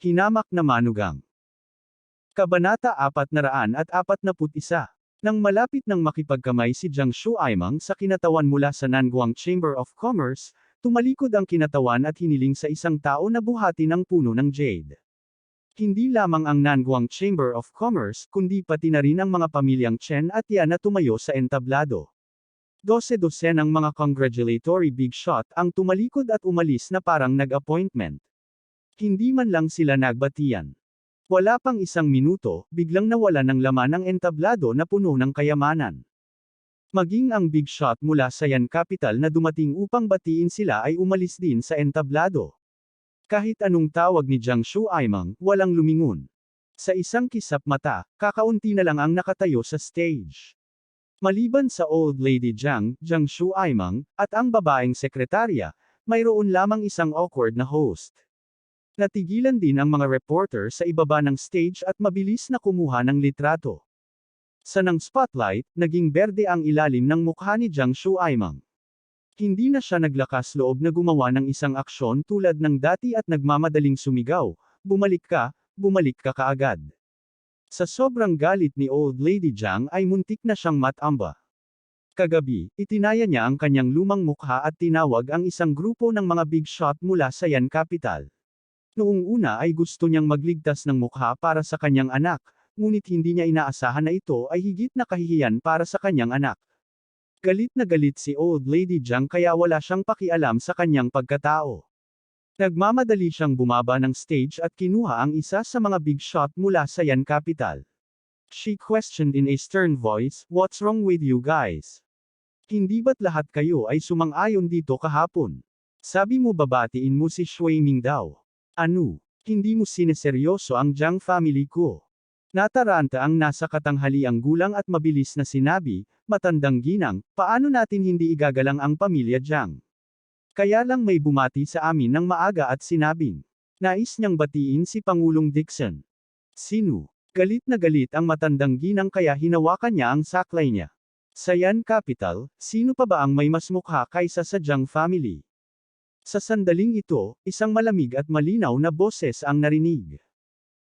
Hinamak na manugang. Kabanata 441. Nang malapit nang makipagkamay si Jiang Shuaimang sa kinatawan mula sa Nanguang Chamber of Commerce, tumalikod ang kinatawan at hiniling sa isang tao na buhatin ang puno ng jade. Hindi lamang ang Nanguang Chamber of Commerce, kundi pati na rin ang mga pamilyang Chen at Yan na tumayo sa entablado. 12-12 ng mga congratulatory big shot ang tumalikod at umalis na parang nag-appointment. Hindi man lang sila nagbatian. Wala pang isang minuto, biglang nawala ng laman ang entablado na puno ng kayamanan. Maging ang big shot mula sa Yan Capital na dumating upang batiin sila ay umalis din sa entablado. Kahit anong tawag ni Jiang Shuaimang, walang lumingon. Sa isang kisap mata, kakaunti na lang ang nakatayo sa stage. Maliban sa old lady Jiang Shuaimang, at ang babaeng sekretarya, mayroon lamang isang awkward na host. Natigilan din ang mga reporter sa ibaba ng stage at mabilis na kumuha ng litrato. Sa ng spotlight, naging berde ang ilalim ng mukha ni Jiang Shuaimang. Hindi na siya naglakas loob na gumawa ng isang aksyon tulad ng dati at nagmamadaling sumigaw, bumalik ka kaagad. Sa sobrang galit ni Old Lady Jiang ay muntik na siyang matamba. Kagabi, itinaya niya ang kanyang lumang mukha at tinawag ang isang grupo ng mga big shot mula sa Yan Capital. Noong una ay gusto niyang magligtas ng mukha para sa kanyang anak, ngunit hindi niya inaasahan na ito ay higit na kahihiyan para sa kanyang anak. Galit na galit si Old Lady Jiang kaya wala siyang pakialam sa kanyang pagkatao. Nagmamadali siyang bumaba ng stage at kinuha ang isa sa mga big shot mula sa Yan Capital. She questioned in a stern voice, "What's wrong with you guys? Hindi ba't lahat kayo ay sumang-ayon dito kahapon? Sabi mo babatiin mo si Shui Ming daw. Ano? Hindi mo sineseryoso ang Jiang family ko?" Nataranta ang nasa katanghaliang gulang at mabilis na sinabi, "Matandang ginang, paano natin hindi igagalang ang pamilya Jiang? Kaya lang may bumati sa amin ng maaga at sinabing, nais niyang batiin si Pangulong Dixon." Sino? Galit na galit ang matandang ginang kaya hinawakan niya ang saklay niya. Sa Yan Capital, sino pa ba ang may mas mukha kaysa sa Jiang family? Sa sandaling ito, isang malamig at malinaw na boses ang narinig.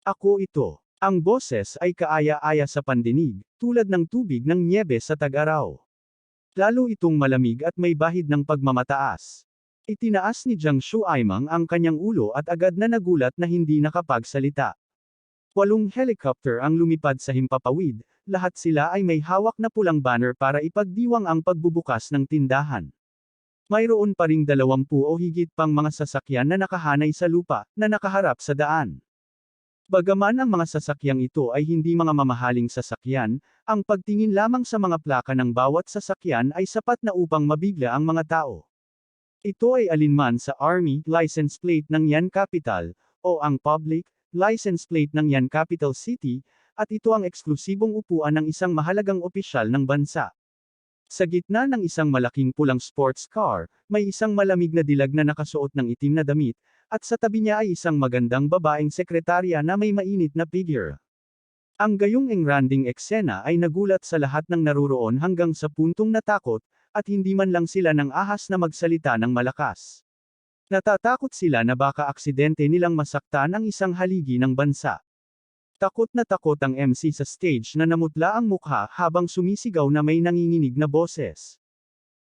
"Ako ito." Ang boses ay kaaya-aya sa pandinig, tulad ng tubig ng nyebe sa tag-araw. Lalo itong malamig at may bahid ng pagmamataas. Itinaas ni Jiang Shuaimang ang kanyang ulo at agad na nagulat na hindi nakapagsalita. 8 helicopter ang lumipad sa himpapawid, lahat sila ay may hawak na pulang banner para ipagdiwang ang pagbubukas ng tindahan. Mayroon pa ring 20 o higit pang mga sasakyan na nakahanay sa lupa, na nakaharap sa daan. Bagaman ang mga sasakyang ito ay hindi mga mamahaling sasakyan, ang pagtingin lamang sa mga plaka ng bawat sasakyan ay sapat na upang mabigla ang mga tao. Ito ay alinman sa Army license plate ng Yan Capital, o ang Public license plate ng Yan Capital City, at ito ang eksklusibong upuan ng isang mahalagang opisyal ng bansa. Sa gitna ng isang malaking pulang sports car, may isang malamig na dilag na nakasuot ng itim na damit, at sa tabi niya ay isang magandang babaeng sekretarya na may mainit na figure. Ang gayong engranding eksena ay nagulat sa lahat ng naruroon hanggang sa puntong natakot, at hindi man lang sila nang ahas na magsalita ng malakas. Natatakot sila na baka aksidente nilang masaktan ang isang haligi ng bansa. Takot na takot ang MC sa stage na namutla ang mukha habang sumisigaw na may nanginginig na boses.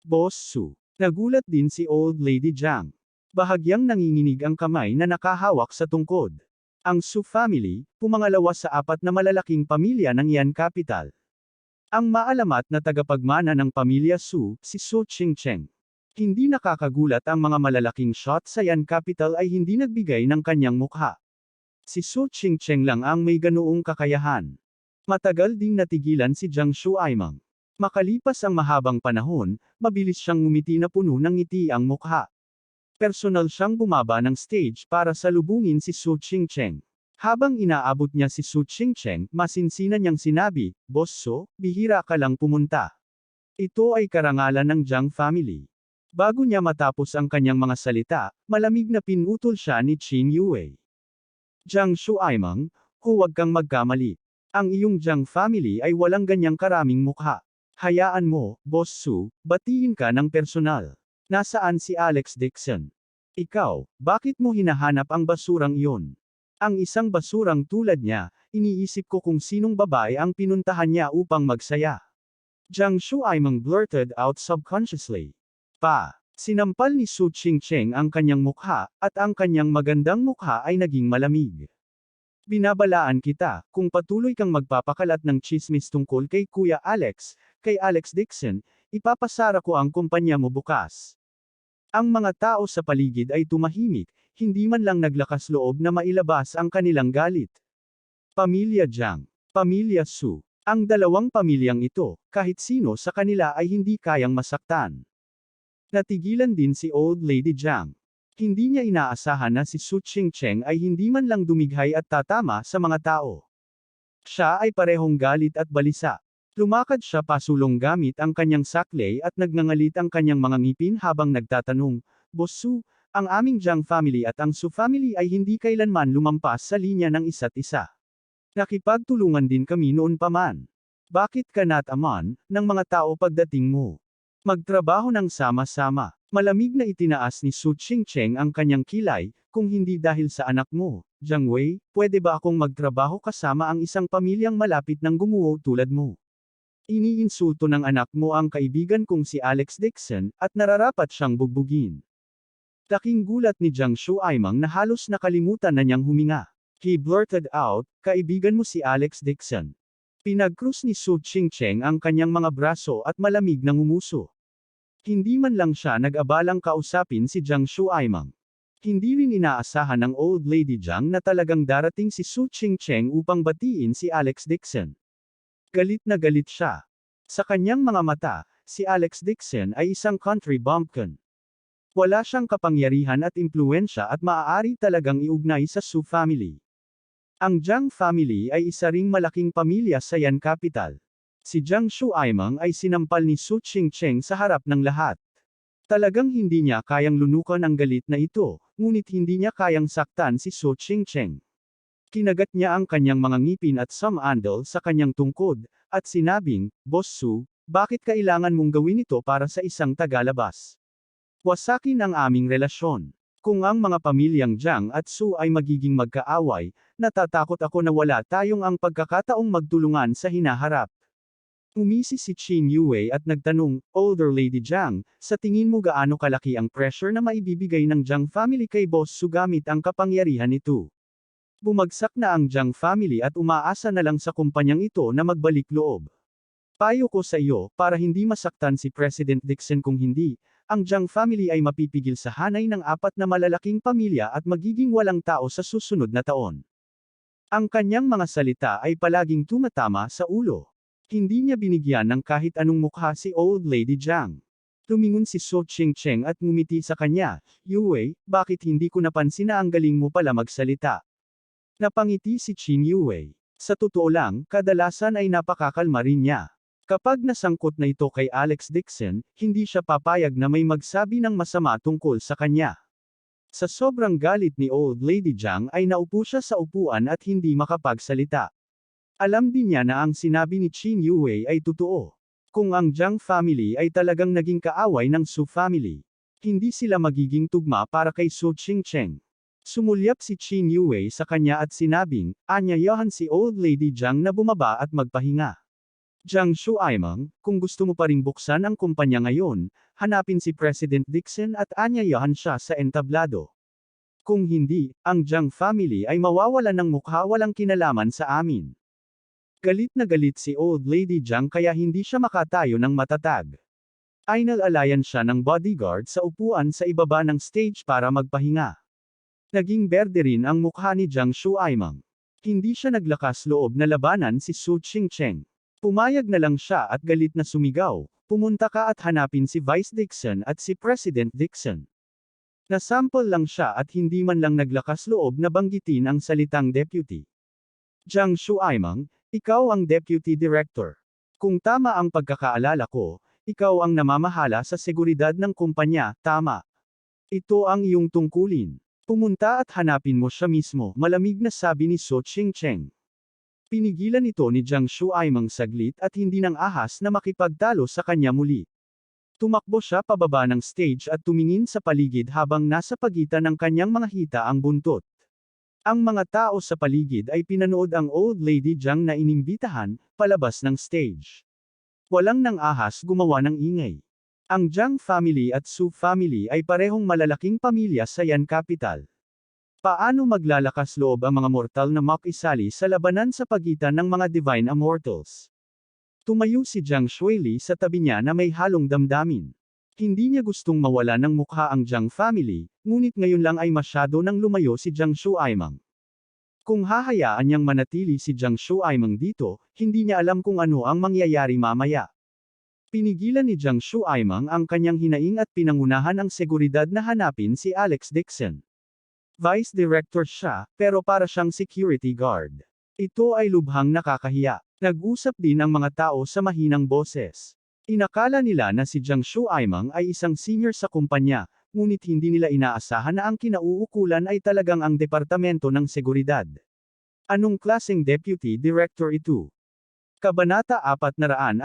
"Boss Su." Nagulat din si Old Lady Jiang. Bahagyang nanginginig ang kamay na nakahawak sa tungkod. Ang Su family, pumangalawa sa 4 na malalaking pamilya ng Yan Capital. Ang maalamat na tagapagmana ng pamilya Su, si Su Qingcheng. Hindi nakakagulat ang mga malalaking shot sa Yan Capital ay hindi nagbigay ng kanyang mukha. Si Su Qingcheng lang ang may ganoong kakayahan. Matagal ding natigilan si Jiang Shuaimang. Makalipas ang mahabang panahon, mabilis siyang ngumiti na puno ng ngiti ang mukha. Personal siyang bumaba ng stage para salubungin si Su Qingcheng. Habang inaabot niya si Su Qingcheng, masinsinan niyang sinabi, "Boss Su, bihira ka lang pumunta. Ito ay karangalan ng Jiang family." Bago niya matapos ang kanyang mga salita, malamig na pinutol siya ni Qin Yue. "Jiang Shuaimang, huwag kang magkamali. Ang iyong Jiang family ay walang ganyang karaming mukha. Hayaan mo, Boss Su, batiin ka ng personal. Nasaan si Alex Dixon? Ikaw, bakit mo hinahanap ang basurang iyon?" Ang isang basurang tulad niya, iniisip ko kung sinong babae ang pinuntahan niya upang magsaya. Jiang Shuaimeng blurted out subconsciously. Sinampal ni Su Qingcheng ang kanyang mukha, at ang kanyang magandang mukha ay naging malamig. Binabalaan kita, kung patuloy kang magpapakalat ng chismis tungkol kay Kuya Alex, kay Alex Dixon, ipapasara ko ang kumpanya mo bukas. Ang mga tao sa paligid ay tumahimik, hindi man lang naglakas loob na mailabas ang kanilang galit. Pamilya Jiang, Pamilya Su. Ang dalawang pamilyang ito, kahit sino sa kanila ay hindi kayang masaktan. Natigilan din si Old Lady Jiang. Hindi niya inaasahan na si Su Qingcheng ay hindi man lang dumighay at tatama sa mga tao. Siya ay parehong galit at balisa. Lumakad siya pasulong gamit ang kanyang saklay at nagngangalit ang kanyang mga ngipin habang nagtatanong, Boss Su, ang aming Jiang family at ang Su family ay hindi kailanman lumampas sa linya ng isa't isa. Nakipagtulungan din kami noon pa man. Bakit ka nataman ng mga tao pagdating mo? Magtrabaho ng sama-sama. Malamig na itinaas ni Su Qingcheng ang kanyang kilay, kung hindi dahil sa anak mo, Jiang Wei, pwede ba akong magtrabaho kasama ang isang pamilyang malapit ng gumuho tulad mo? Iniinsulto ng anak mo ang kaibigan kong si Alex Dixon, at nararapat siyang bugbugin. Laking gulat ni Jiang Shuaimeng na halos nakalimutan na niyang huminga. He blurted out, kaibigan mo si Alex Dixon. Pinagkrus ni Su Qingcheng ang kanyang mga braso at malamig na ngumuso. Hindi man lang siya nag-abalang kausapin si Jiang Shuaimeng. Hindi rin inaasahan ng Old Lady Jiang na talagang darating si Su Qingcheng upang batiin si Alex Dixon. Galit na galit siya. Sa kanyang mga mata, si Alex Dixon ay isang country bumpkin. Wala siyang kapangyarihan at impluensya at maaari talagang iugnay sa Su family. Ang Jiang family ay isa ring malaking pamilya sa Yan Capital. Si Jiang Shuaimeng ay sinampal ni Su Qingcheng sa harap ng lahat. Talagang hindi niya kayang lunukan ang galit na ito, ngunit hindi niya kayang saktan si Su Qingcheng. Kinagat niya ang kanyang mga ngipin at sumandal sa kanyang tungkod, at sinabing, Boss Su, bakit kailangan mong gawin ito para sa isang tagalabas? Wasakin ang aming relasyon. Kung ang mga pamilyang Jiang at Su ay magiging magkaaway, natatakot ako na wala tayong ang pagkakataong magtulungan sa hinaharap. Umisi si Qin Yue at nagtanong, Older Lady Jiang, sa tingin mo gaano kalaki ang pressure na maibibigay ng Jiang family kay Boss Su gamit ang kapangyarihan nito? Bumagsak na ang Jiang family at umaasa na lang sa kumpanyang ito na magbalik loob. Payo ko sa iyo, para hindi masaktan si President Dixon kung hindi, ang Jiang family ay mapipigil sa hanay ng 4 na malalaking pamilya at magiging walang tao sa susunod na taon. Ang kanyang mga salita ay palaging tumatama sa ulo. Hindi niya binigyan ng kahit anong mukha si Old Lady Jiang. Lumingon si Su Qingcheng at ngumiti sa kanya, Yue, bakit hindi ko napansin na ang galing mo pala magsalita? Napangiti si Qin Yue. Sa totoo lang, kadalasan ay napakakalma rin niya. Kapag nasangkot na ito kay Alex Dixon, hindi siya papayag na may magsabi ng masama tungkol sa kanya. Sa sobrang galit ni Old Lady Jiang ay naupo siya sa upuan at hindi makapagsalita. Alam din niya na ang sinabi ni Qin Yue ay totoo. Kung ang Jiang family ay talagang naging kaaway ng Su family, hindi sila magiging tugma para kay Su Qingcheng. Sumulyap si Qin Yue sa kanya at sinabing, anyayahan si Old Lady Jiang na bumaba at magpahinga. Jiang Shuaimeng, kung gusto mo pa ring buksan ang kumpanya ngayon, hanapin si President Dixon at anyayahan siya sa entablado. Kung hindi, ang Jiang family ay mawawalan ng mukha walang kinalaman sa amin. Galit na galit si Old Lady Jiang kaya hindi siya makatayo ng matatag. Ay nag-alayan siya ng bodyguard sa upuan sa ibaba ng stage para magpahinga. Naging berde rin ang mukha ni Jiang Shuaimeng. Hindi siya naglakas loob na labanan si Su Qingcheng. Pumayag na lang siya at galit na sumigaw, pumunta ka at hanapin si Vice Dixon at si President Dixon. Nasample lang siya at hindi man lang naglakas loob na banggitin ang salitang deputy. Jiang Shuaimeng, ikaw ang Deputy Director. Kung tama ang pagkakaalala ko, ikaw ang namamahala sa seguridad ng kumpanya, tama. Ito ang iyong tungkulin. Pumunta at hanapin mo siya mismo, malamig na sabi ni Su Qingcheng. Pinigilan ito ni Jiang Shuaimeng saglit at hindi nang ahas na makipagtalo sa kanya muli. Tumakbo siya pababa ng stage at tumingin sa paligid habang nasa pagitan ng kanyang mga hita ang buntot. Ang mga tao sa paligid ay pinanood ang old lady Jiang na inimbitahan, palabas ng stage. Walang nang ahas gumawa ng ingay. Ang Jiang family at Su family ay parehong malalaking pamilya sa Yan Capital. Paano maglalakas loob ang mga mortal na makisali sa labanan sa pagitan ng mga divine immortals? Tumayo si Jiang Shuili sa tabi niya na may halong damdamin. Hindi niya gustong mawala ng mukha ang Jiang family, ngunit ngayon lang ay masyado nang lumayo si Jiang Shuaimang. Kung hahayaan niyang manatili si Jiang Shuaimang dito, hindi niya alam kung ano ang mangyayari mamaya. Pinigilan ni Jiang Shuaimang ang kanyang hinaing at pinangunahan ang seguridad na hanapin si Alex Dixon. Vice Director siya, pero para siyang security guard. Ito ay lubhang nakakahiya. Nag-usap din ang mga tao sa mahinang boses. Inakala nila na si Jiang Shuaimang ay isang senior sa kumpanya, ngunit hindi nila inaasahan na ang kinauukulan ay talagang ang Departamento ng Seguridad. Anong klaseng Deputy Director ito? Kabanata 442.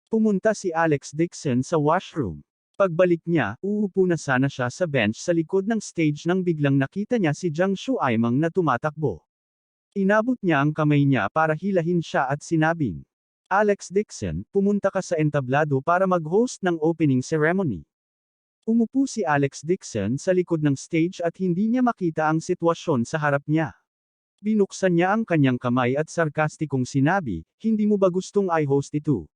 Pumunta si Alex Dixon sa washroom. Pagbalik niya, uupo na sana siya sa bench sa likod ng stage nang biglang nakita niya si Jiang Shuaimang na tumatakbo. Inabot niya ang kamay niya para hilahin siya at sinabing, Alex Dixon, pumunta ka sa entablado para mag-host ng opening ceremony. Umupo si Alex Dixon sa likod ng stage at hindi niya makita ang sitwasyon sa harap niya. Binuksan niya ang kanyang kamay at sarkastikong sinabi, hindi mo ba gustong i-host ito?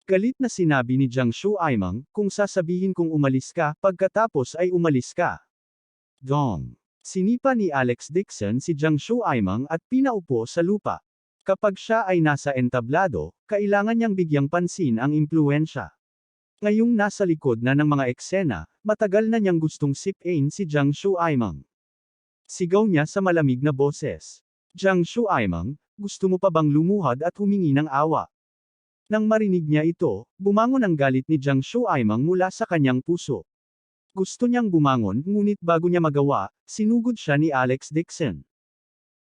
Galit na sinabi ni Jiang Shuaimang, kung sasabihin kong umalis ka, pagkatapos ay umalis ka. Dong. Sinipa ni Alex Dixon si Jiang Shuaimang at pinaupo sa lupa. Kapag siya ay nasa entablado, kailangan niyang bigyang pansin ang impluwensya. Ngayong nasa likod na ng mga eksena, matagal na niyang gustong sipin si Jiang Shuaimang. Sigaw niya sa malamig na boses. Jiang Shuaimang, gusto mo pa bang lumuhad at humingi ng awa? Nang marinig niya ito, bumangon ang galit ni Jiang Shuaimang mula sa kanyang puso. Gusto niyang bumangon, ngunit bago niya magawa, sinugod siya ni Alex Dixon.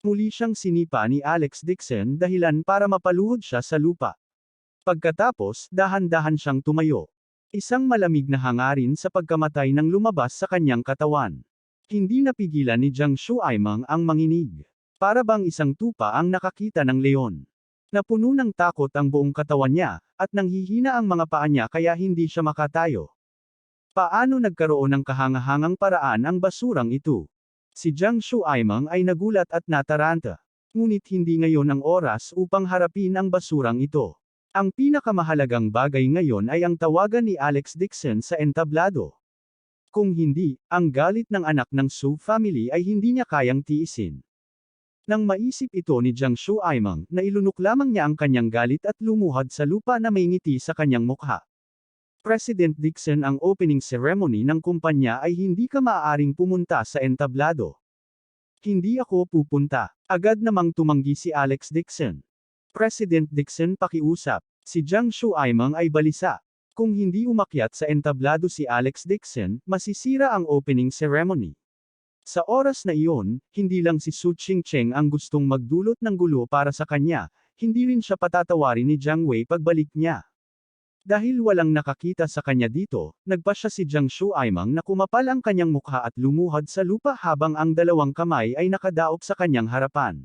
Muli siyang sinipa ni Alex Dixon dahilan para mapaluhod siya sa lupa. Pagkatapos, dahan-dahan siyang tumayo. Isang malamig na hangarin sa pagkamatay nang lumabas sa kanyang katawan. Hindi napigilan ni Jiang Shuaimang ang manginig. Para bang isang tupa ang nakakita ng leon. Napuno ng takot ang buong katawan niya, at nanghihina ang mga paa niya kaya hindi siya makatayo. Paano nagkaroon ng kahangahangang paraan ang basurang ito? Si Jiang Shuaimang ay nagulat at nataranta. Ngunit hindi ngayon ang oras upang harapin ang basurang ito. Ang pinakamahalagang bagay ngayon ay ang tawagan ni Alex Dixon sa entablado. Kung hindi, ang galit ng anak ng Su family ay hindi niya kayang tiisin. Nang maisip ito ni Jiang Shuaimang, nailunok lamang niya ang kanyang galit at lumuhad sa lupa na may ngiti sa kanyang mukha. President Dixon, ang opening ceremony ng kumpanya ay hindi ka maaaring pumunta sa entablado. Hindi ako pupunta. Agad namang tumanggi si Alex Dixon. President Dixon, pakiusap. Si Jiang Shuaimang ay balisa. Kung hindi umakyat sa entablado si Alex Dixon, masisira ang opening ceremony. Sa oras na iyon, hindi lang si Su Qingcheng ang gustong magdulot ng gulo para sa kanya, hindi rin siya patatawarin ni Jiang Wei pagbalik niya. Dahil walang nakakita sa kanya dito, nagpa siya si Jiang Shuaimang na kumapal ang kanyang mukha at lumuhad sa lupa habang ang dalawang kamay ay nakadaop sa kanyang harapan.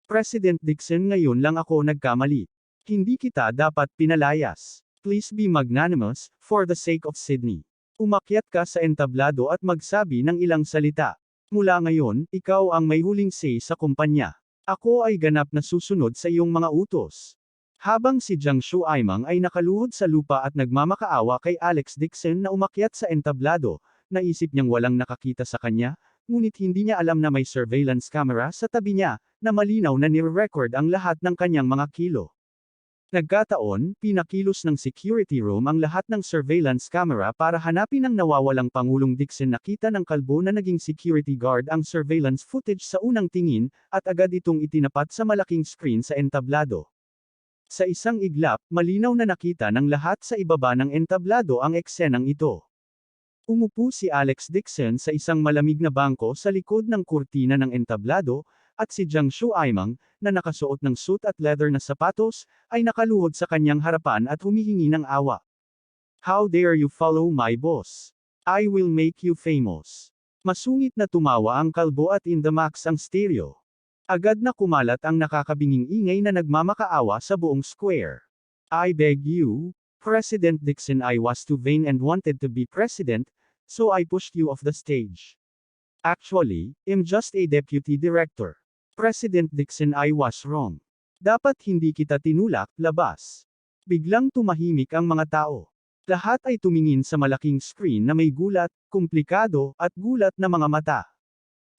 President Dixon, ngayon lang ako nagkamali. Hindi kita dapat pinalayas. Please be magnanimous, for the sake of Sydney. Umakyat ka sa entablado at magsabi ng ilang salita. Mula ngayon, ikaw ang may huling say sa kumpanya. Ako ay ganap na susunod sa iyong mga utos. Habang si Jiang Shuaimang ay nakaluhod sa lupa at nagmamakaawa kay Alex Dixon na umakyat sa entablado, naisip niyang walang nakakita sa kanya, ngunit hindi niya alam na may surveillance camera sa tabi niya, na malinaw na nire-record ang lahat ng kanyang mga kilo. Nagkataon, pinakilos ng security room ang lahat ng surveillance camera para hanapin ang nawawalang Pangulong Dixon. Nakita ng kalbo na naging security guard ang surveillance footage sa unang tingin, at agad itong itinapat sa malaking screen sa entablado. Sa isang iglap, malinaw na nakita ng lahat sa ibaba ng entablado ang eksenang ito. Umupo si Alex Dixon sa isang malamig na bangko sa likod ng kurtina ng entablado, at si Jiang Shuaimang, na nakasuot ng suit at leather na sapatos, ay nakaluhod sa kanyang harapan at humihingi ng awa. How dare you follow my boss? I will make you famous. Masungit na tumawa ang kalbo at in the max ang stereo. Agad na kumalat ang nakakabinging ingay na nagmamakaawa sa buong square. I beg you, President Dixon, I was too vain and wanted to be president, so I pushed you off the stage. Actually, I'm just a deputy director. President Dixon, I was wrong. Dapat hindi kita tinulak, labas. Biglang tumahimik ang mga tao. Lahat ay tumingin sa malaking screen na may gulat, komplikado, at gulat na mga mata.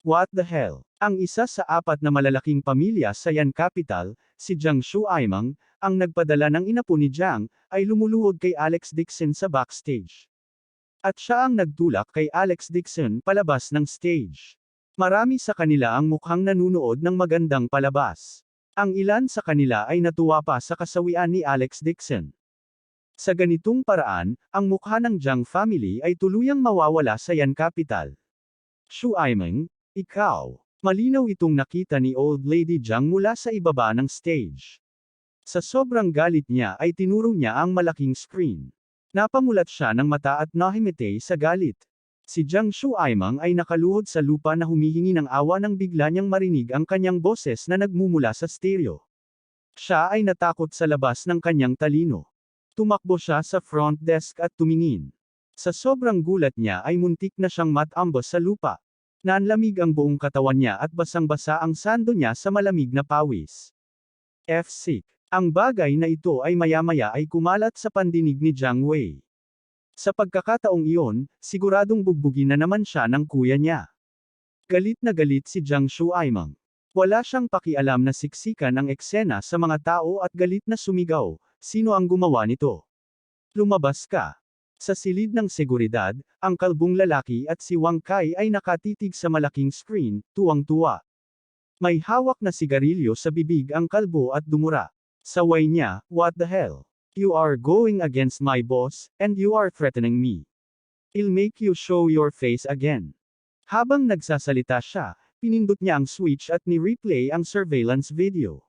What the hell? Ang isa sa apat na malalaking pamilya sa Yan Capital, si Jiang Shuaimang, ang nagpadala ng inapo ni Jiang, ay lumuluhod kay Alex Dixon sa backstage. At siya ang nagtulak kay Alex Dixon palabas ng stage. Marami sa kanila ang mukhang nanunood ng magandang palabas. Ang ilan sa kanila ay natuwa pa sa kasawian ni Alex Dixon. Sa ganitong paraan, ang mukha ng Jiang family ay tuluyang mawawala sa Yan Capital. Shuaimang, ikaw. Malinaw itong nakita ni Old Lady Jiang mula sa ibaba ng stage. Sa sobrang galit niya ay tinuro niya ang malaking screen. Napamulat siya ng mata at nahimete sa galit. Si Jiang Shuaimang ay nakaluhod sa lupa na humihingi ng awa nang bigla niyang marinig ang kanyang boses na nagmumula sa stereo. Siya ay natakot sa labas ng kanyang talino. Tumakbo siya sa front desk at tumingin. Sa sobrang gulat niya ay muntik na siyang matambos sa lupa. Nanlamig ang buong katawan niya at basang-basa ang sando niya sa malamig na pawis. F-sick. Ang bagay na ito ay maya-maya ay kumalat sa pandinig ni Jiang Wei. Sa pagkakataong iyon, siguradong bugbugin na naman siya ng kuya niya. Galit na galit si Jiang Shuaimang. Wala siyang pakialam na siksikan ang eksena sa mga tao at galit na sumigaw, sino ang gumawa nito? Lumabas ka. Sa silid ng seguridad, ang kalbong lalaki at si Wang Kai ay nakatitig sa malaking screen, tuwang-tuwa. May hawak na sigarilyo sa bibig ang kalbo at dumura. Saway niya, what the hell? You are going against my boss, and you are threatening me. I'll make you show your face again. Habang nagsasalita siya, pinindot niya ang switch at ni-replay ang surveillance video.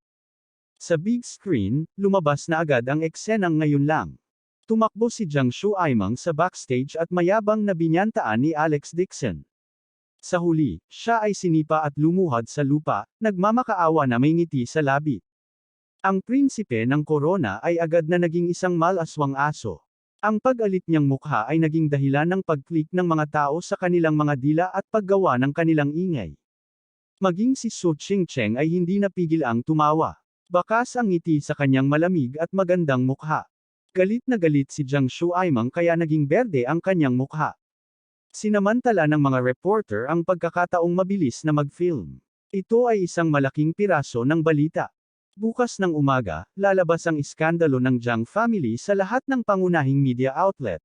Sa big screen, lumabas na agad ang eksenang ngayon lang. Tumakbo si Jiang Shuaimang sa backstage at mayabang na binyantaan ni Alex Dixon. Sa huli, siya ay sinipa at lumuhad sa lupa, nagmamakaawa na may ngiti sa labi. Ang prinsipe ng korona ay agad na naging isang malaswang aso. Ang pag-alit niyang mukha ay naging dahilan ng pag-click ng mga tao sa kanilang mga dila at paggawa ng kanilang ingay. Maging si Su Chingcheng ay hindi napigil ang tumawa. Bakas ang ngiti sa kanyang malamig at magandang mukha. Galit na galit si Jiang Shuaimang kaya naging berde ang kanyang mukha. Sinamantala ng mga reporter ang pagkakataong mabilis na mag-film. Ito ay isang malaking piraso ng balita. Bukas ng umaga, lalabas ang iskandalo ng Jiang family sa lahat ng pangunahing media outlet.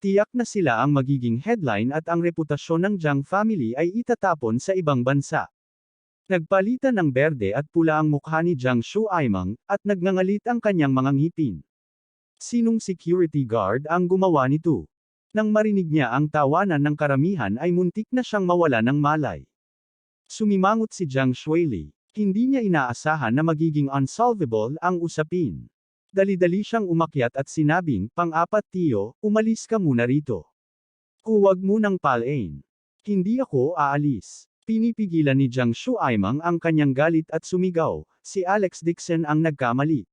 Tiyak na sila ang magiging headline at ang reputasyon ng Jiang family ay itatapon sa ibang bansa. Nagpalitan ng berde at pula ang mukha ni Jiang Shuaimang, at nagngangalit ang kanyang mga ngipin. Sinong security guard ang gumawa nito? Nang marinig niya ang tawanan ng karamihan ay muntik na siyang mawala ng malay. Sumimangot si Jiang Shuili. Hindi niya inaasahan na magiging unsolvable ang usapin. Dali-dali siyang umakyat at sinabing, pang-apat tiyo, umalis ka muna rito. Huwag mo nang palain. Hindi ako aalis. Pinipigilan ni Jiang Shuaimang ang kanyang galit at sumigaw, si Alex Dixon ang nagkamali.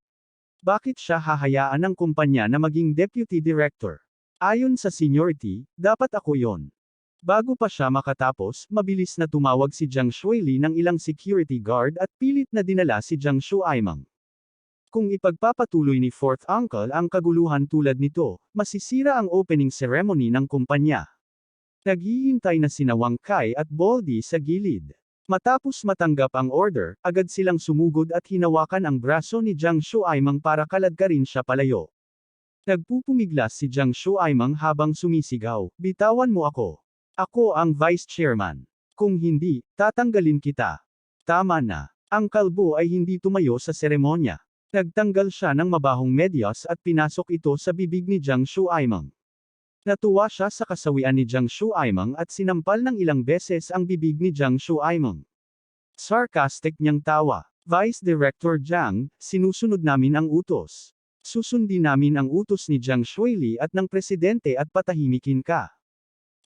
Bakit siya hahayaan ng kumpanya na maging deputy director? Ayon sa seniority, dapat ako yon. Bago pa siya makatapos, mabilis na tumawag si Jiang Shuili ng ilang security guard at pilit na dinala si Jiang Shuaimang. Kung ipagpapatuloy ni Fourth Uncle ang kaguluhan tulad nito, masisira ang opening ceremony ng kumpanya. Naghihintay na sina Wang Kai at Baldy sa gilid. Matapos matanggap ang order, agad silang sumugod at hinawakan ang braso ni Jiang Shuaimang para kaladkarin siya palayo. Nagpupumiglas si Jiang Shuaimang habang sumisigaw, bitawan mo ako. Ako ang vice chairman. Kung hindi, tatanggalin kita. Tama na. Ang kalbo ay hindi tumayo sa seremonya. Nagtanggal siya ng mabahong medyas at pinasok ito sa bibig ni Jiang Shuaimang. Natuwa siya sa kasawian ni Jiang Shuaimang at sinampal ng ilang beses ang bibig ni Jiang Shuaimang. Sarcastic niyang tawa. Vice Director Jiang, sinusunod namin ang utos. Susundin namin ang utos ni Jiang Shuili at ng presidente at patahimikin ka.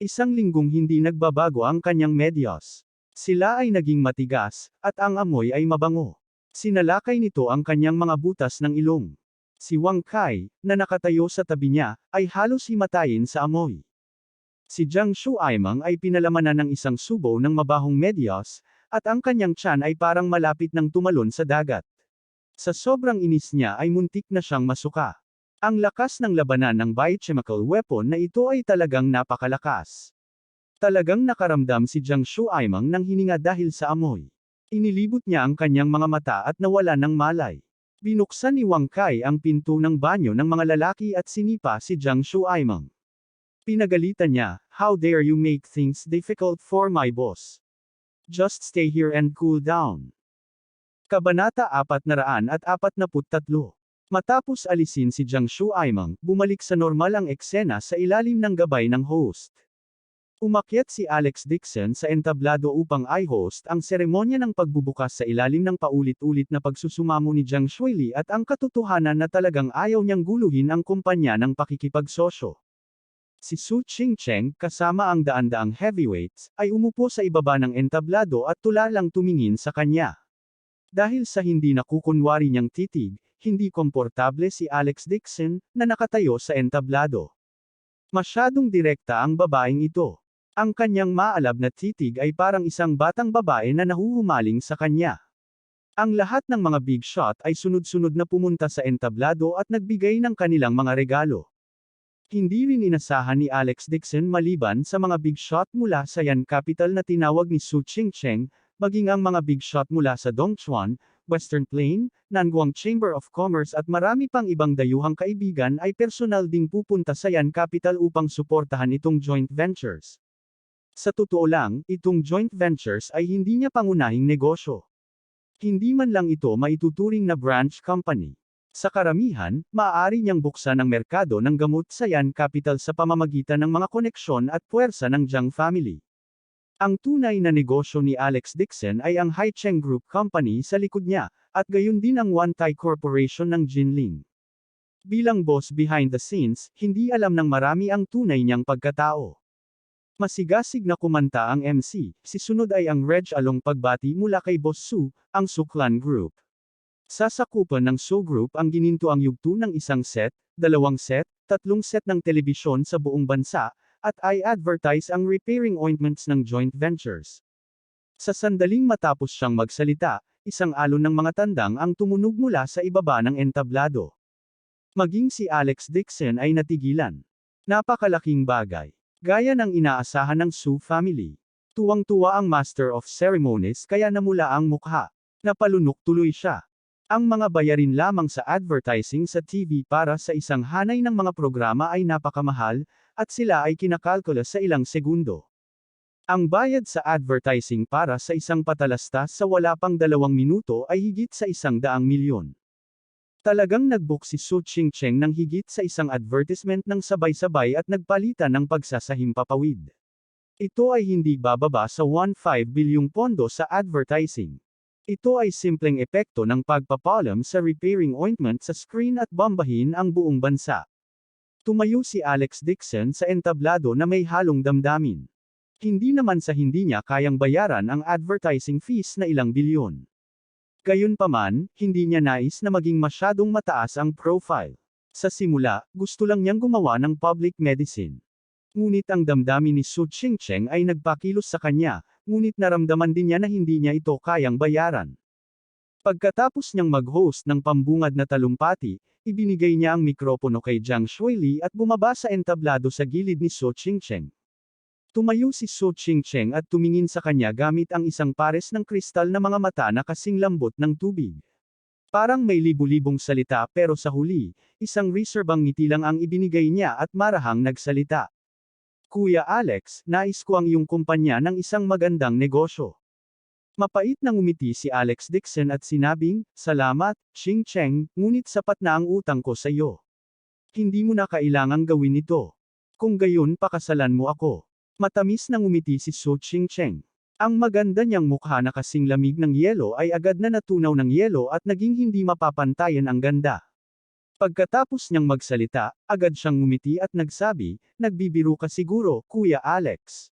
Isang linggong hindi nagbabago ang kanyang medyas. Sila ay naging matigas, at ang amoy ay mabango. Sinalakay nito ang kanyang mga butas ng ilong. Si Wang Kai, na nakatayo sa tabi niya, ay halos himatayin sa amoy. Si Jiang Shuaimang ay pinalamanan ng isang subo ng mabahong medyas, at ang kanyang tiyan ay parang malapit ng tumalon sa dagat. Sa sobrang inis niya ay muntik na siyang masuka. Ang lakas ng labanan ng biochemical weapon na ito ay talagang napakalakas. Talagang nakaramdam si Jiang Shuaimang ng hininga dahil sa amoy. Inilibot niya ang kanyang mga mata at nawala ng malay. Binuksan ni Wang Kai ang pinto ng banyo ng mga lalaki at sinipa si Jiang Shuaimang. Pinagalitan niya, "How dare you make things difficult for my boss? Just stay here and cool down." Kabanata 443. Matapos alisin si Jiang Shuaimang, bumalik sa normal ang eksena sa ilalim ng gabay ng host. Umakyat si Alex Dixon sa entablado upang i-host ang seremonya ng pagbubukas sa ilalim ng paulit-ulit na pagsusumamo ni Jiang Shuili at ang katotohanan na talagang ayaw niyang guluhin ang kumpanya ng pakikipagsosyo. Si Su Chingcheng, kasama ang daan-daang heavyweights, ay umupo sa ibaba ng entablado at tula lang tumingin sa kanya. Dahil sa hindi nakukunwari niyang titig, hindi komportable si Alex Dixon, na nakatayo sa entablado. Masyadong direkta ang babaeng ito. Ang kanyang maalab na titig ay parang isang batang babae na nahuhumaling sa kanya. Ang lahat ng mga big shot ay sunod-sunod na pumunta sa entablado at nagbigay ng kanilang mga regalo. Hindi rin inasahan ni Alex Dixon maliban sa mga big shot mula sa Yan Capital na tinawag ni Su Chingcheng, maging ang mga big shot mula sa Dongchuan, Western Plain, Nanguang Chamber of Commerce at marami pang ibang dayuhang kaibigan ay personal ding pupunta sa Yan Capital upang suportahan itong joint ventures. Sa totoo lang, itong joint ventures ay hindi niya pangunahing negosyo. Hindi man lang ito maituturing na branch company. Sa karamihan, maaari niyang buksan ang merkado ng gamot sa Yan Capital sa pamamagitan ng mga koneksyon at puwersa ng Jiang family. Ang tunay na negosyo ni Alex Dixon ay ang Haicheng Group Company sa likod niya, at gayon din ang Wantai Corporation ng Jinling. Bilang boss behind the scenes, hindi alam ng marami ang tunay niyang pagkatao. Masigasig na kumanta ang MC, sisunod ay ang Reg Along pagbati mula kay Boss Su, ang Suklan Group. Sasakupan ng Su Group ang gininto ang yugto ng isang set, 2 set, 3 set ng telebisyon sa buong bansa, at i-advertise ang repairing ointments ng joint ventures. Sa sandaling matapos siyang magsalita, isang alon ng mga tandang ang tumunog mula sa ibaba ng entablado. Maging si Alex Dixon ay natigilan. Napakalaking bagay. Gaya ng inaasahan ng Su family. Tuwang-tuwa ang Master of Ceremonies kaya namula ang mukha. Napalunok tuloy siya. Ang mga bayarin lamang sa advertising sa TV para sa isang hanay ng mga programa ay napakamahal, at sila ay kinakalkula sa ilang segundo. Ang bayad sa advertising para sa isang patalastas sa wala pang 2 minuto ay higit sa 100 milyon. Talagang nag-book si Su Chingcheng ng higit sa isang advertisement ng sabay-sabay at nagpalitan ng pagsasahimpapawid. Ito ay hindi bababa sa 1.5 bilyong pondo sa advertising. Ito ay simpleng epekto ng pagpapalam sa repairing ointment sa screen at bombahin ang buong bansa. Tumayo si Alex Dixon sa entablado na may halong damdamin. Hindi naman sa hindi niya kayang bayaran ang advertising fees na ilang bilyon. Gayunpaman, hindi niya nais na maging masyadong mataas ang profile. Sa simula, gusto lang niyang gumawa ng public medicine. Ngunit ang damdamin ni Su Chingcheng ay nagpakilos sa kanya, ngunit naramdaman din niya na hindi niya ito kayang bayaran. Pagkatapos niyang mag-host ng pambungad na talumpati, ibinigay niya ang mikropono kay Jiang Shuili at bumaba sa entablado sa gilid ni Su Chingcheng. Tumayo si Su Chingcheng at tumingin sa kanya gamit ang isang pares ng kristal na mga mata na kasing lambot ng tubig. Parang may libu-libong salita pero sa huli, isang reserbang ngiti lang ang ibinigay niya at marahang nagsalita. Kuya Alex, nais ko ang iyong kumpanya ng isang magandang negosyo. Mapait na ngumiti si Alex Dixon at sinabing, "Salamat, Chingcheng, ngunit sapat na ang utang ko sa iyo. Hindi mo na kailangang gawin ito. Kung gayon pakasalan mo ako." Matamis na ngumiti si Su Chingcheng. Ang maganda niyang mukha na kasing lamig ng yelo ay agad na natunaw ng yelo at naging hindi mapapantayan ang ganda. Pagkatapos niyang magsalita, agad siyang ngumiti at nagsabi, "Nagbibiro ka siguro, Kuya Alex.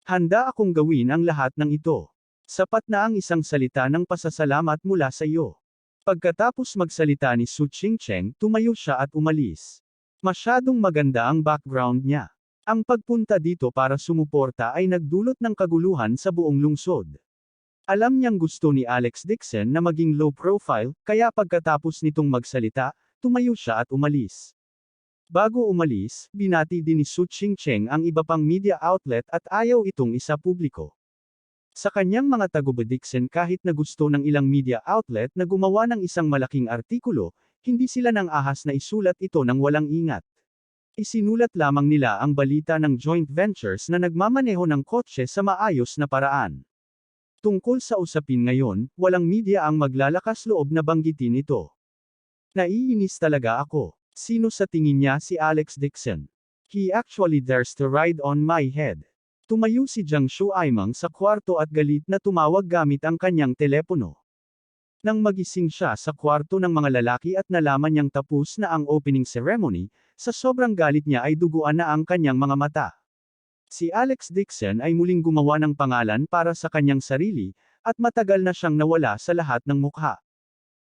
Handa akong gawin ang lahat ng ito. Sapat na ang isang salita ng pasasalamat mula sa iyo." Pagkatapos magsalita ni Su Chingcheng, tumayo siya at umalis. Masyadong maganda ang background niya. Ang pagpunta dito para sumuporta ay nagdulot ng kaguluhan sa buong lungsod. Alam niyang gusto ni Alex Dixon na maging low profile, kaya pagkatapos nitong magsalita, tumayo siya at umalis. Bago umalis, binati din ni Su Chingcheng ang iba pang media outlet at ayaw itong isapubliko. Sa kanyang mga tagumpay kahit na gusto ng ilang media outlet na gumawa ng isang malaking artikulo, hindi sila nang ahas na isulat ito ng walang ingat. Isinulat lamang nila ang balita ng joint ventures na nagmamaneho ng kotse sa maayos na paraan. Tungkol sa usapin ngayon, walang media ang maglalakas loob na banggitin ito. Naiinis talaga ako. Sino sa tingin niya si Alex Dixon? He actually dares to ride on my head. Tumayo si Jiang Shuaimang sa kwarto at galit na tumawag gamit ang kanyang telepono. Nang magising siya sa kwarto ng mga lalaki at nalaman niyang tapos na ang opening ceremony, sa sobrang galit niya ay duguan na ang kanyang mga mata. Si Alex Dixon ay muling gumawa ng pangalan para sa kanyang sarili, at matagal na siyang nawala sa lahat ng mukha.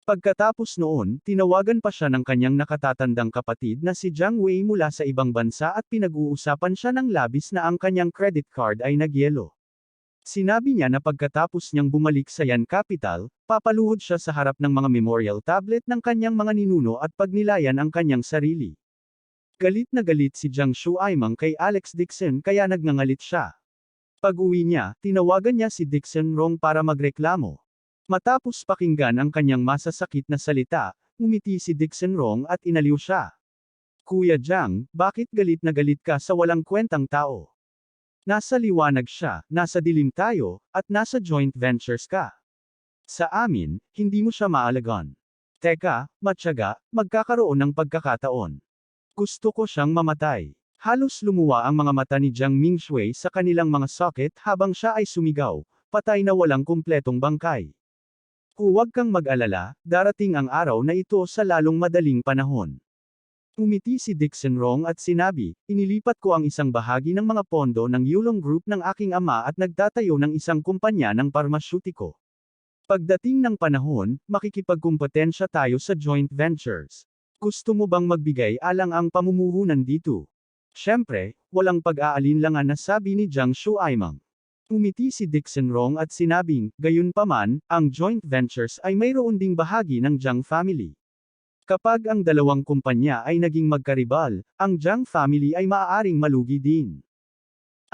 Pagkatapos noon, tinawagan pa siya ng kanyang nakatatandang kapatid na si Jiang Wei mula sa ibang bansa at pinag-uusapan siya ng labis na ang kanyang credit card ay nagyelo. Sinabi niya na pagkatapos niyang bumalik sa Yan Capital, papaluhod siya sa harap ng mga memorial tablet ng kanyang mga ninuno at pagnilayan ang kanyang sarili. Galit na galit si Jiang Shuaimang kay Alex Dixon kaya nagngangalit siya. Pag-uwi niya, tinawagan niya si Dixon Rong para magreklamo. Matapos pakinggan ang kanyang masasakit na salita, ngumiti si Dixon Rong at inaliw siya. "Kuya Jiang, bakit galit na galit ka sa walang kwentang tao? Nasa liwanag siya, nasa dilim tayo, at nasa joint ventures ka. Sa amin, hindi mo siya maalagaan. Teka, matyaga, magkakaroon ng pagkakataon. Gusto ko siyang mamatay." Halos lumuwa ang mga mata ni Jiang Mingshui sa kanilang mga socket habang siya ay sumigaw, patay na walang kumpletong bangkay. "Huwag kang mag-alala, darating ang araw na ito sa lalong madaling panahon." Umiti si Dixon Rong at sinabi, "Inilipat ko ang isang bahagi ng mga pondo ng Yulong Group ng aking ama at nagtatayo ng isang kumpanya ng parmasyutiko. Pagdating ng panahon, makikipagkumpetensya tayo sa joint ventures. Gusto mo bang magbigay alang ang pamumuhunan dito?" Siyempre, walang pag-aalinlangan na sabi ni Jiang Shuaimang. Umiti si Dixon Rong at sinabing, "Gayunpaman, ang joint ventures ay mayroon ding bahagi ng Jiang family. Kapag ang dalawang kumpanya ay naging magkaribal, ang Jiang family ay maaaring malugi din."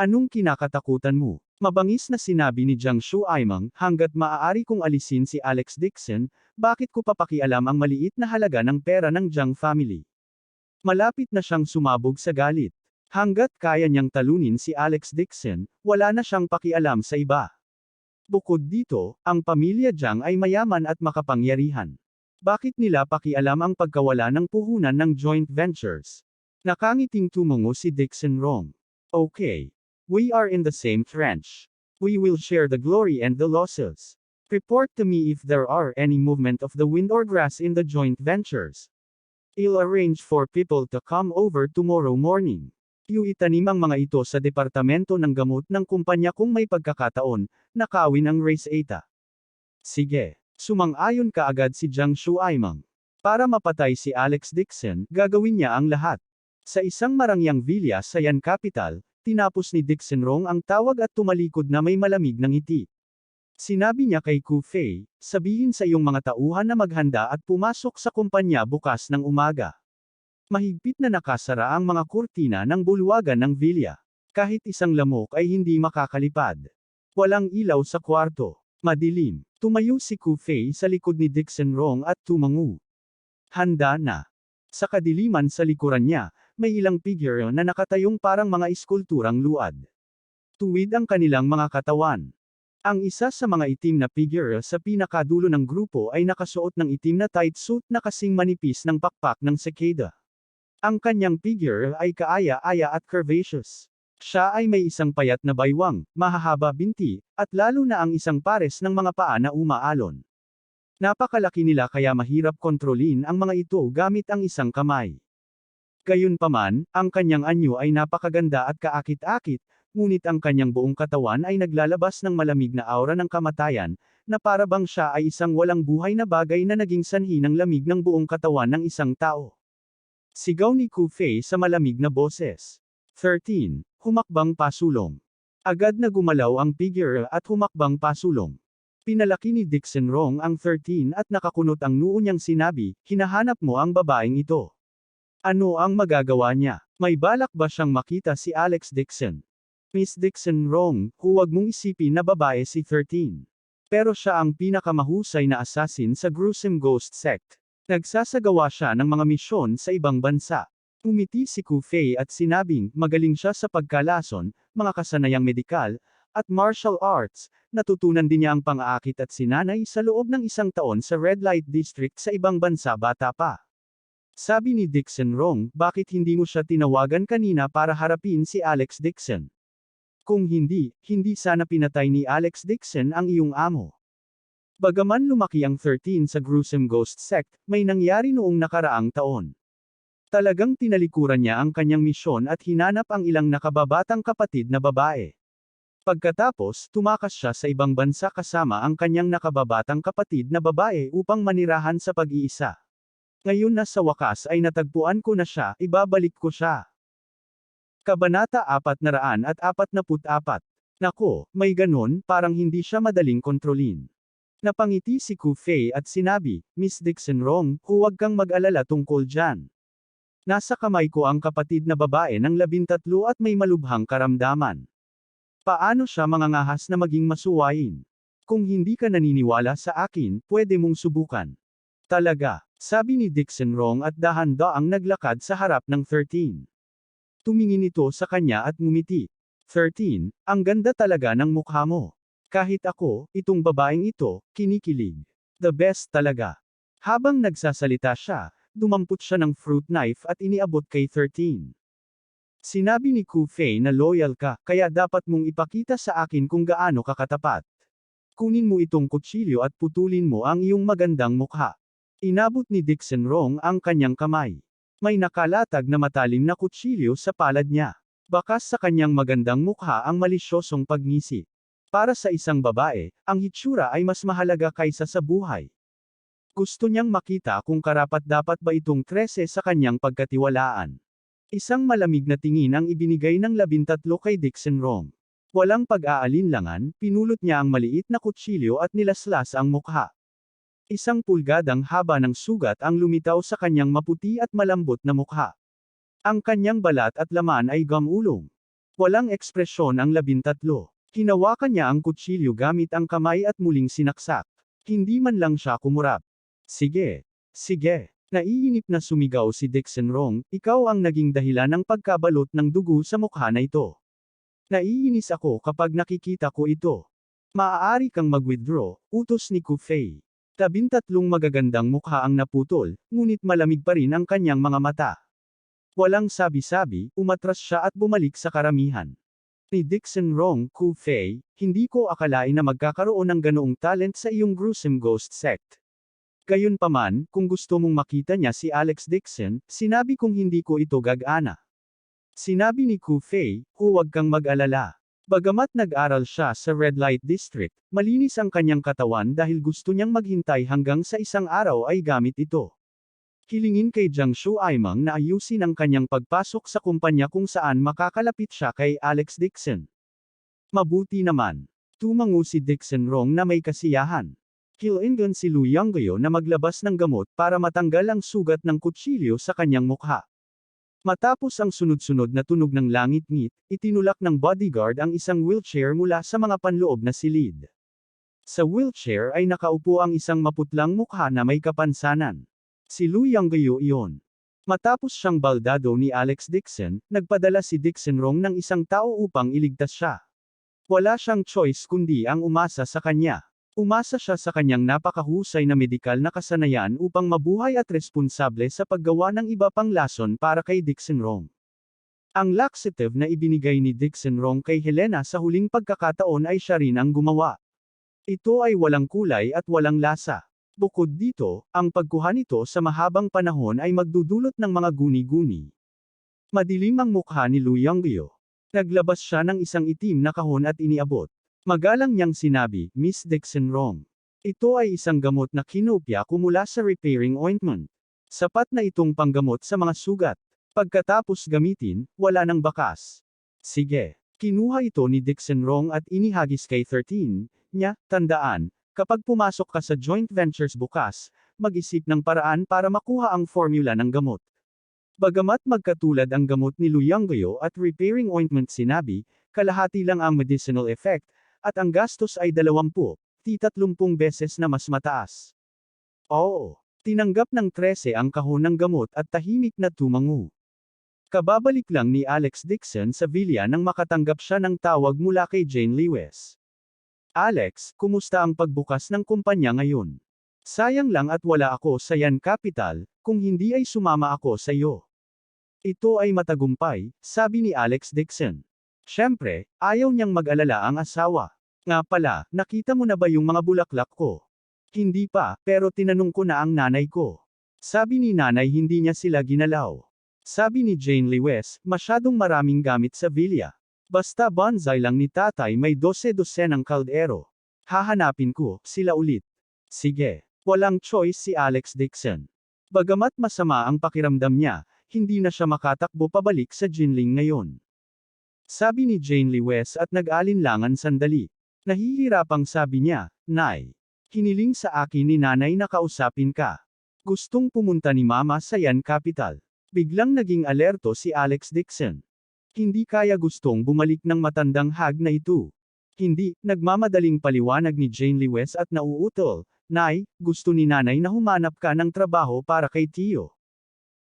"Anong kinakatakutan mo?" Mabangis na sinabi ni Jiang Shuaimang, "Hanggat maaari kong alisin si Alex Dixon, bakit ko papakialam ang maliit na halaga ng pera ng Jiang family?" Malapit na siyang sumabog sa galit. Hanggat kaya niyang talunin si Alex Dixon, wala na siyang pakialam sa iba. Bukod dito, ang pamilya Jiang ay mayaman at makapangyarihan. Bakit nila pakialam ang pagkawala ng puhunan ng joint ventures? Nakangiting tumungo si Dixon Rong. "Okay. We are in the same trench. We will share the glory and the losses. Report to me if there are any movement of the wind or grass in the joint ventures. I'll arrange for people to come over tomorrow morning." Itanim ang mga ito sa departamento ng gamot ng kumpanya kung may pagkakataon, nakawin ang race ATA. Sige. Sumang-ayon kaagad si Jiang Shuaimang. Para mapatay si Alex Dixon, gagawin niya ang lahat. Sa isang marangyang villa sa Yan Capital, tinapos ni Dixon Rong ang tawag at tumalikod na may malamig ng ngiti. Sinabi niya kay Ku Fei, "Sabihin sa iyong mga tauhan na maghanda at pumasok sa kumpanya bukas ng umaga." Mahigpit na nakasara ang mga kurtina ng bulwagan ng villa. Kahit isang lamok ay hindi makakalipad. Walang ilaw sa kwarto. Madilim. Tumayo si Ku Fei sa likod ni Dixon Rong at tumango. Handa na. Sa kadiliman sa likuran niya, may ilang figure na nakatayong parang mga eskulturang luad. Tuwid ang kanilang mga katawan. Ang isa sa mga itim na figure sa pinakadulo ng grupo ay nakasuot ng itim na tight suit na kasing manipis ng pakpak ng cicada. Ang kanyang figure ay kaaya-aya at curvaceous. Siya ay may isang payat na baywang, mahahaba binti, at lalo na ang isang pares ng mga paa na umaalon. Napakalaki nila kaya mahirap kontrolin ang mga ito gamit ang isang kamay. Gayunpaman, ang kanyang anyo ay napakaganda at kaakit-akit, ngunit ang kanyang buong katawan ay naglalabas ng malamig na aura ng kamatayan, na para bang siya ay isang walang buhay na bagay na naging sanhi ng lamig ng buong katawan ng isang tao. Sigaw ni Ku Fei sa malamig na boses. 13. Humakbang pasulong. Agad na gumalaw ang figure at humakbang pasulong. Pinalaki ni Dixon Rong ang 13 at nakakunot ang noo niyang sinabi, hinahanap mo ang babaeng ito. Ano ang magagawa niya? May balak ba siyang makita si Alex Dixon? Miss Dixon Rong, huwag mong isipin na babae si 13. Pero siya ang pinakamahusay na assassin sa gruesome ghost sect. Nagsasagawa siya ng mga misyon sa ibang bansa. Umiti si Ku Fei at sinabing, magaling siya sa pagkalason, mga kasanayang medikal, at martial arts. Natutunan din niya ang pang-aakit at sinanay sa loob ng 1 taon sa Red Light District sa ibang bansa bata pa. Sabi ni Dixon Rong, bakit hindi mo siya tinawagan kanina para harapin si Alex Dixon? Kung hindi sana pinatay ni Alex Dixon ang iyong amo. Bagaman lumaki ang 13 sa gruesome ghost sect, may nangyari noong nakaraang taon. Talagang tinalikuran niya ang kanyang misyon at hinanap ang ilang nakababatang kapatid na babae. Pagkatapos, tumakas siya sa ibang bansa kasama ang kanyang nakababatang kapatid na babae upang manirahan sa pag-iisa. Ngayon na sa wakas ay natagpuan ko na siya, ibabalik ko siya. Kabanata 444. Nako, may ganon, parang hindi siya madaling kontrolin. Napangiti si Ku Fei at sinabi, Miss Dixon Rong, huwag kang mag-alala tungkol dyan. Nasa kamay ko ang kapatid na babae ng 13 at may malubhang karamdaman. Paano siya mangangahas na maging masuwain? Kung hindi ka naniniwala sa akin, pwede mong subukan. Talaga, sabi ni Dixon Rong at dahan-daang naglakad sa harap ng 13. Tumingin ito sa kanya at ngumiti. 13, ang ganda talaga ng mukha mo. Kahit ako, itong babaeng ito, kinikilig. The best talaga. Habang nagsasalita siya, dumampot siya ng fruit knife at iniabot kay 13. Sinabi ni Ku Fei na loyal ka, kaya dapat mong ipakita sa akin kung gaano ka katapat. Kunin mo itong kutsilyo at putulin mo ang iyong magandang mukha. Inabot ni Dixon Rong ang kanyang kamay. May nakalatag na matalim na kutsilyo sa palad niya. Bakas sa kanyang magandang mukha ang malisyosong pagngisi. Para sa isang babae, ang hitsura ay mas mahalaga kaysa sa buhay. Gusto niyang makita kung karapat-dapat ba itong 13 sa kanyang pagkatiwalaan. Isang malamig na tingin ang ibinigay ng 13 kay Dixon Rong. Walang pag-aalinlangan, pinulot niya ang maliit na kutsilyo at nilaslas ang mukha. 1 pulgadang haba ng sugat ang lumitaw sa kanyang maputi at malambot na mukha. Ang kanyang balat at laman ay gamulong. Walang ekspresyon ang 13. Hinawakan niya ang kutsilyo gamit ang kamay at muling sinaksak. Hindi man lang siya kumurap. Sige. Sige. Naiinip na sumigaw si Dixon Rong, ikaw ang naging dahilan ng pagkabalot ng dugo sa mukha na ito. Naiinis ako kapag nakikita ko ito. Maaari kang mag-withdraw, utos ni Ku Fei. 13 magagandang mukha ang naputol, ngunit malamig pa rin ang kanyang mga mata. Walang sabi-sabi, umatras siya at bumalik sa karamihan. Ni Dixon Rong, Ku Fei, hindi ko akalain na magkakaroon ng ganoong talent sa iyong gruesome ghost sect. Gayunpaman, kung gusto mong makita niya si Alex Dixon, sinabi kong hindi ko ito gag-ana. Sinabi ni Ku Fei, huwag kang mag-alala. Bagamat nag-aral siya sa Red Light District, malinis ang kanyang katawan dahil gusto niyang maghintay hanggang sa isang araw ay gamit ito. Hilingin kay Jiang Shu Aimang na ayusin ang kanyang pagpasok sa kumpanya kung saan makakalapit siya kay Alex Dixon. Mabuti naman. Tumango si Dixon Rong na may kasiyahan. Hilingan si Lu Yanggayo na maglabas ng gamot para matanggal ang sugat ng kutsilyo sa kanyang mukha. Matapos ang sunod-sunod na tunog ng langit-ngit, itinulak ng bodyguard ang isang wheelchair mula sa mga panloob na silid. Sa wheelchair ay nakaupo ang isang maputlang mukha na may kapansanan. Si Lu Yanggayo iyon. Matapos siyang baldado ni Alex Dixon, nagpadala si Dixon Rong ng isang tao upang iligtas siya. Wala siyang choice kundi ang umasa sa kanya. Umasa siya sa kanyang napakahusay na medikal na kasanayan upang mabuhay at responsable sa paggawa ng iba pang lason para kay Dixon Rong. Ang laxative na ibinigay ni Dixon Rong kay Helena sa huling pagkakataon ay siya rin ang gumawa. Ito ay walang kulay at walang lasa. Bukod dito, ang pagkuha nito sa mahabang panahon ay magdudulot ng mga guni-guni. Madilim ang mukha ni Lu Yonggyo. Naglabas siya ng isang itim na kahon at iniabot. Magalang niyang sinabi, Miss Dixon wrong. Ito ay isang gamot na kinopya ko mula sa repairing ointment. Sapat na itong panggamot sa mga sugat. Pagkatapos gamitin, wala nang bakas. Sige. Kinuha ito ni Dixon wrong at inihagis kay 13, niya, tandaan, kapag pumasok ka sa joint ventures bukas, mag-isip ng paraan para makuha ang formula ng gamot. Bagamat magkatulad ang gamot ni Lu Yonggyo at repairing ointment sinabi, kalahati lang ang medicinal effect, at ang gastos ay 20-30 beses na mas mataas. Oo. Tinanggap ng 13 ang kahon ng gamot at tahimik na tumango. Kababalik lang ni Alex Dixon sa villa nang makatanggap siya ng tawag mula kay Jane Lewis. Alex, kumusta ang pagbukas ng kumpanya ngayon? Sayang lang at wala ako sa Yan Capital, kung hindi ay sumama ako sa iyo. Ito ay matagumpay, sabi ni Alex Dixon. Siyempre, ayaw niyang mag-alala ang asawa. Nga pala, nakita mo na ba yung mga bulaklak ko? Hindi pa, pero tinanong ko na ang nanay ko. Sabi ni nanay hindi niya sila ginalaw. Sabi ni Jane Lewis, masyadong maraming gamit sa villa. Basta bonsai lang ni tatay may 12 ng kaldero. Hahanapin ko, sila ulit. Sige. Walang choice si Alex Dixon. Bagamat masama ang pakiramdam niya, hindi na siya makatakbo pabalik sa Jinling ngayon. Sabi ni Jane Lewis at nag-alinlangan sandali. Nahihirapang sabi niya, Nay. Hiniling sa akin ni nanay na kausapin ka. Gustong pumunta ni mama sa Yan Capital. Biglang naging alerto si Alex Dixon. Hindi kaya gustong bumalik ng matandang hag na ito. Hindi, nagmamadaling paliwanag ni Jane Lewis at nauutol, Nay, gusto ni nanay na humanap ka ng trabaho para kay Tio.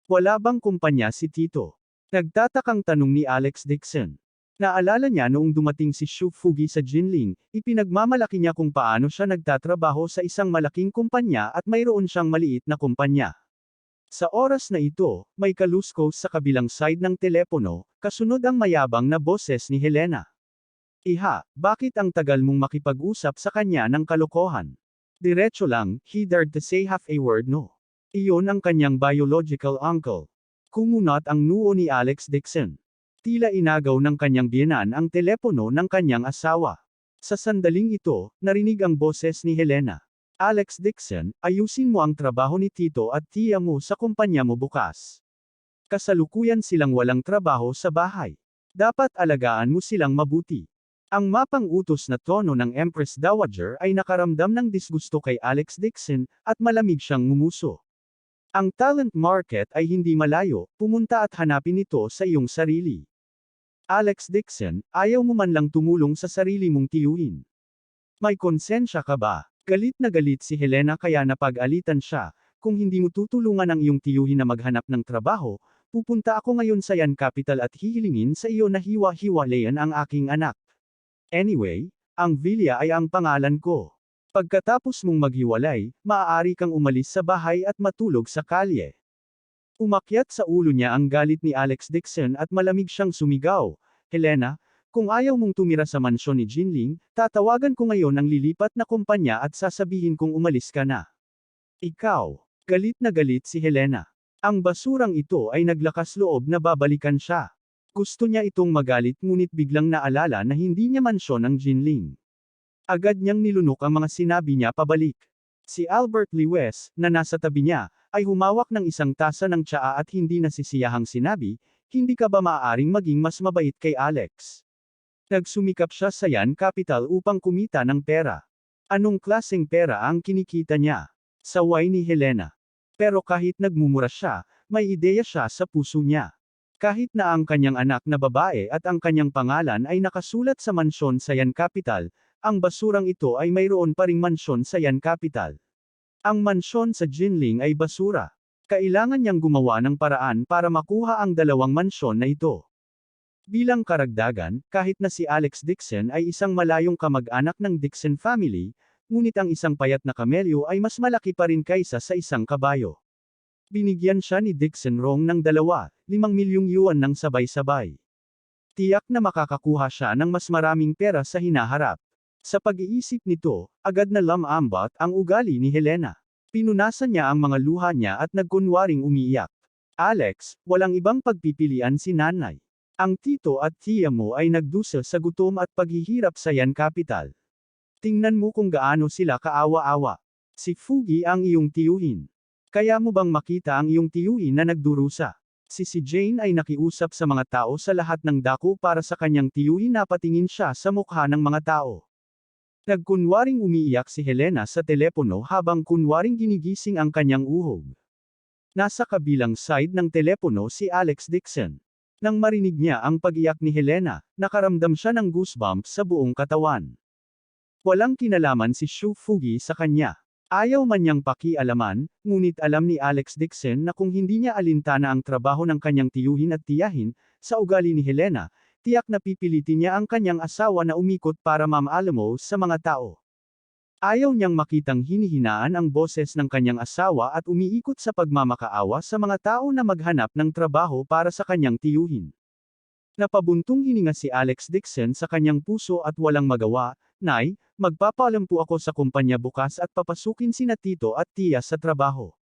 Wala bang kumpanya si Tito? Nagtatakang tanong ni Alex Dixon. Naalala niya noong dumating si Shu Fugi sa Jinling, ipinagmamalaki niya kung paano siya nagtatrabaho sa isang malaking kumpanya at mayroon siyang maliit na kumpanya. Sa oras na ito, may kaluskos sa kabilang side ng telepono, kasunod ang mayabang na boses ni Helena. Iha, bakit ang tagal mong makipag-usap sa kanya ng kalokohan? Diretso lang, he dared to say half a word no. Iyon ang kanyang biological uncle. Kumunat ang noo ni Alex Dixon. Tila inagaw ng kanyang biyenan ang telepono ng kanyang asawa. Sa sandaling ito, narinig ang boses ni Helena. Alex Dixon, ayusin mo ang trabaho ni Tito at tiya mo sa kumpanya mo bukas. Kasalukuyan silang walang trabaho sa bahay. Dapat alagaan mo silang mabuti. Ang mapang-utos na tono ng Empress Dowager ay nakaramdam ng disgusto kay Alex Dixon, at malamig siyang ngumuso. Ang talent market ay hindi malayo, pumunta at hanapin ito sa iyong sarili. Alex Dixon, ayaw mo man lang tumulong sa sarili mong tiyuhin. May konsensya ka ba? Galit na galit si Helena kaya napag-alitan siya, kung hindi mo tutulungan ang iyong tiyuhin na maghanap ng trabaho, pupunta ako ngayon sa Yan Capital at hihilingin sa iyo na hiwa-hiwalayan ang aking anak. Anyway, ang villa ay ang pangalan ko. Pagkatapos mong maghiwalay, maaari kang umalis sa bahay at matulog sa kalye. Umakyat sa ulo niya ang galit ni Alex Dixon at malamig siyang sumigaw, Helena, kung ayaw mong tumira sa mansyon ni Jinling, tatawagan ko ngayon ang lilipat na kumpanya at sasabihin kong umalis ka na. Ikaw. Galit na galit si Helena. Ang basurang ito ay naglakas loob na babalikan siya. Gusto niya itong magalit ngunit biglang naalala na hindi niya mansyon ang Jinling. Agad niyang nilunok ang mga sinabi niya pabalik. Si Albert Lewis, na nasa tabi niya, ay humawak ng isang tasa ng tsaa at hindi nasisiyahang sinabi, hindi ka ba maaaring maging mas mabait kay Alex? Nagsumikap siya sa Yan Capital upang kumita ng pera. Anong klaseng pera ang kinikita niya? Saway ni Helena. Pero kahit nagmumura siya, may ideya siya sa puso niya. Kahit na ang kanyang anak na babae at ang kanyang pangalan ay nakasulat sa mansyon sa Yan Capital, ang basurang ito ay mayroon pa ring mansyon sa Yan Capital. Ang mansyon sa Jinling ay basura. Kailangan niyang gumawa ng paraan para makuha ang dalawang mansyon na ito. Bilang karagdagan, kahit na si Alex Dixon ay isang malayong kamag-anak ng Dixon family, ngunit ang isang payat na kamelyo ay mas malaki pa rin kaysa sa isang kabayo. Binigyan siya ni Dixon wrong ng 5 milyong yuan ng sabay-sabay. Tiyak na makakakuha siya ng mas maraming pera sa hinaharap. Sa pag-iisip nito, agad na lamambot ang ugali ni Helena. Pinunasan niya ang mga luha niya at nagkunwaring umiiyak. Alex, walang ibang pagpipilian si nanay. Ang tito at tiya mo ay nagdusa sa gutom at paghihirap sa yan capital. Tingnan mo kung gaano sila kaawa-awa. Si Fugi ang iyong tiyuhin. Kaya mo bang makita ang iyong tiyuhin na nagdurusa? Si Jane ay nakiusap sa mga tao sa lahat ng dako para sa kanyang tiyuhin na patingin siya sa mukha ng mga tao. Nagkunwaring umiiyak si Helena sa telepono habang kunwaring ginigising ang kanyang uhog. Nasa kabilang side ng telepono si Alex Dixon. Nang marinig niya ang pag-iyak ni Helena, nakaramdam siya ng goosebumps sa buong katawan. Walang kinalaman si Shu Fugi sa kanya. Ayaw man niyang pakialaman, ngunit alam ni Alex Dixon na kung hindi niya alintana ang trabaho ng kanyang tiyuhin at tiyahin, sa ugali ni Helena, tiyak na pipilitin niya ang kanyang asawa na umikot para mamaalamo sa mga tao. Ayaw niyang makitang hinihinaan ang boses ng kanyang asawa at umiikot sa pagmamakaawa sa mga tao na maghanap ng trabaho para sa kanyang tiyuhin. Napabuntong hininga si Alex Dixon sa kanyang puso at walang magawa. Nay, magpapaalam po ako sa kumpanya bukas at papasukin sina tito at tiya sa trabaho.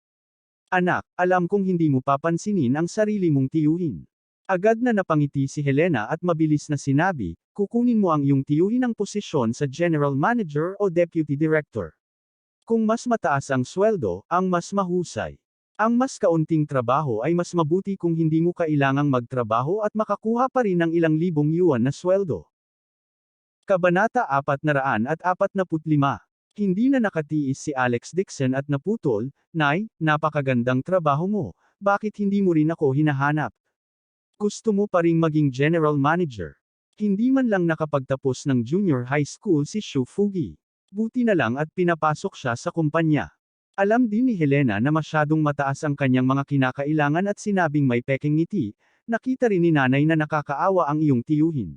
Anak, alam kong hindi mo papansinin ang sarili mong tiyuhin. Agad na napangiti si Helena at mabilis na sinabi, kukunin mo ang iyong tiyuhin ang posisyon sa General Manager o Deputy Director. Kung mas mataas ang sweldo, ang mas mahusay. Ang mas kaunting trabaho ay mas mabuti kung hindi mo kailangang magtrabaho at makakuha pa rin ng ilang libong yuan na sweldo. Kabanata 445. Hindi na nakatiis si Alex Dixon at naputol, Nay, napakagandang trabaho mo, bakit hindi mo rin ako hinahanap? Gusto mo pa ring maging general manager? Hindi man lang nakapagtapos ng junior high school si Shu Fugi. Buti na lang at pinapasok siya sa kumpanya. Alam din ni Helena na masyadong mataas ang kanyang mga kinakailangan at sinabing may peking ngiti, nakita rin ni nanay na nakakaawa ang iyong tiyuhin.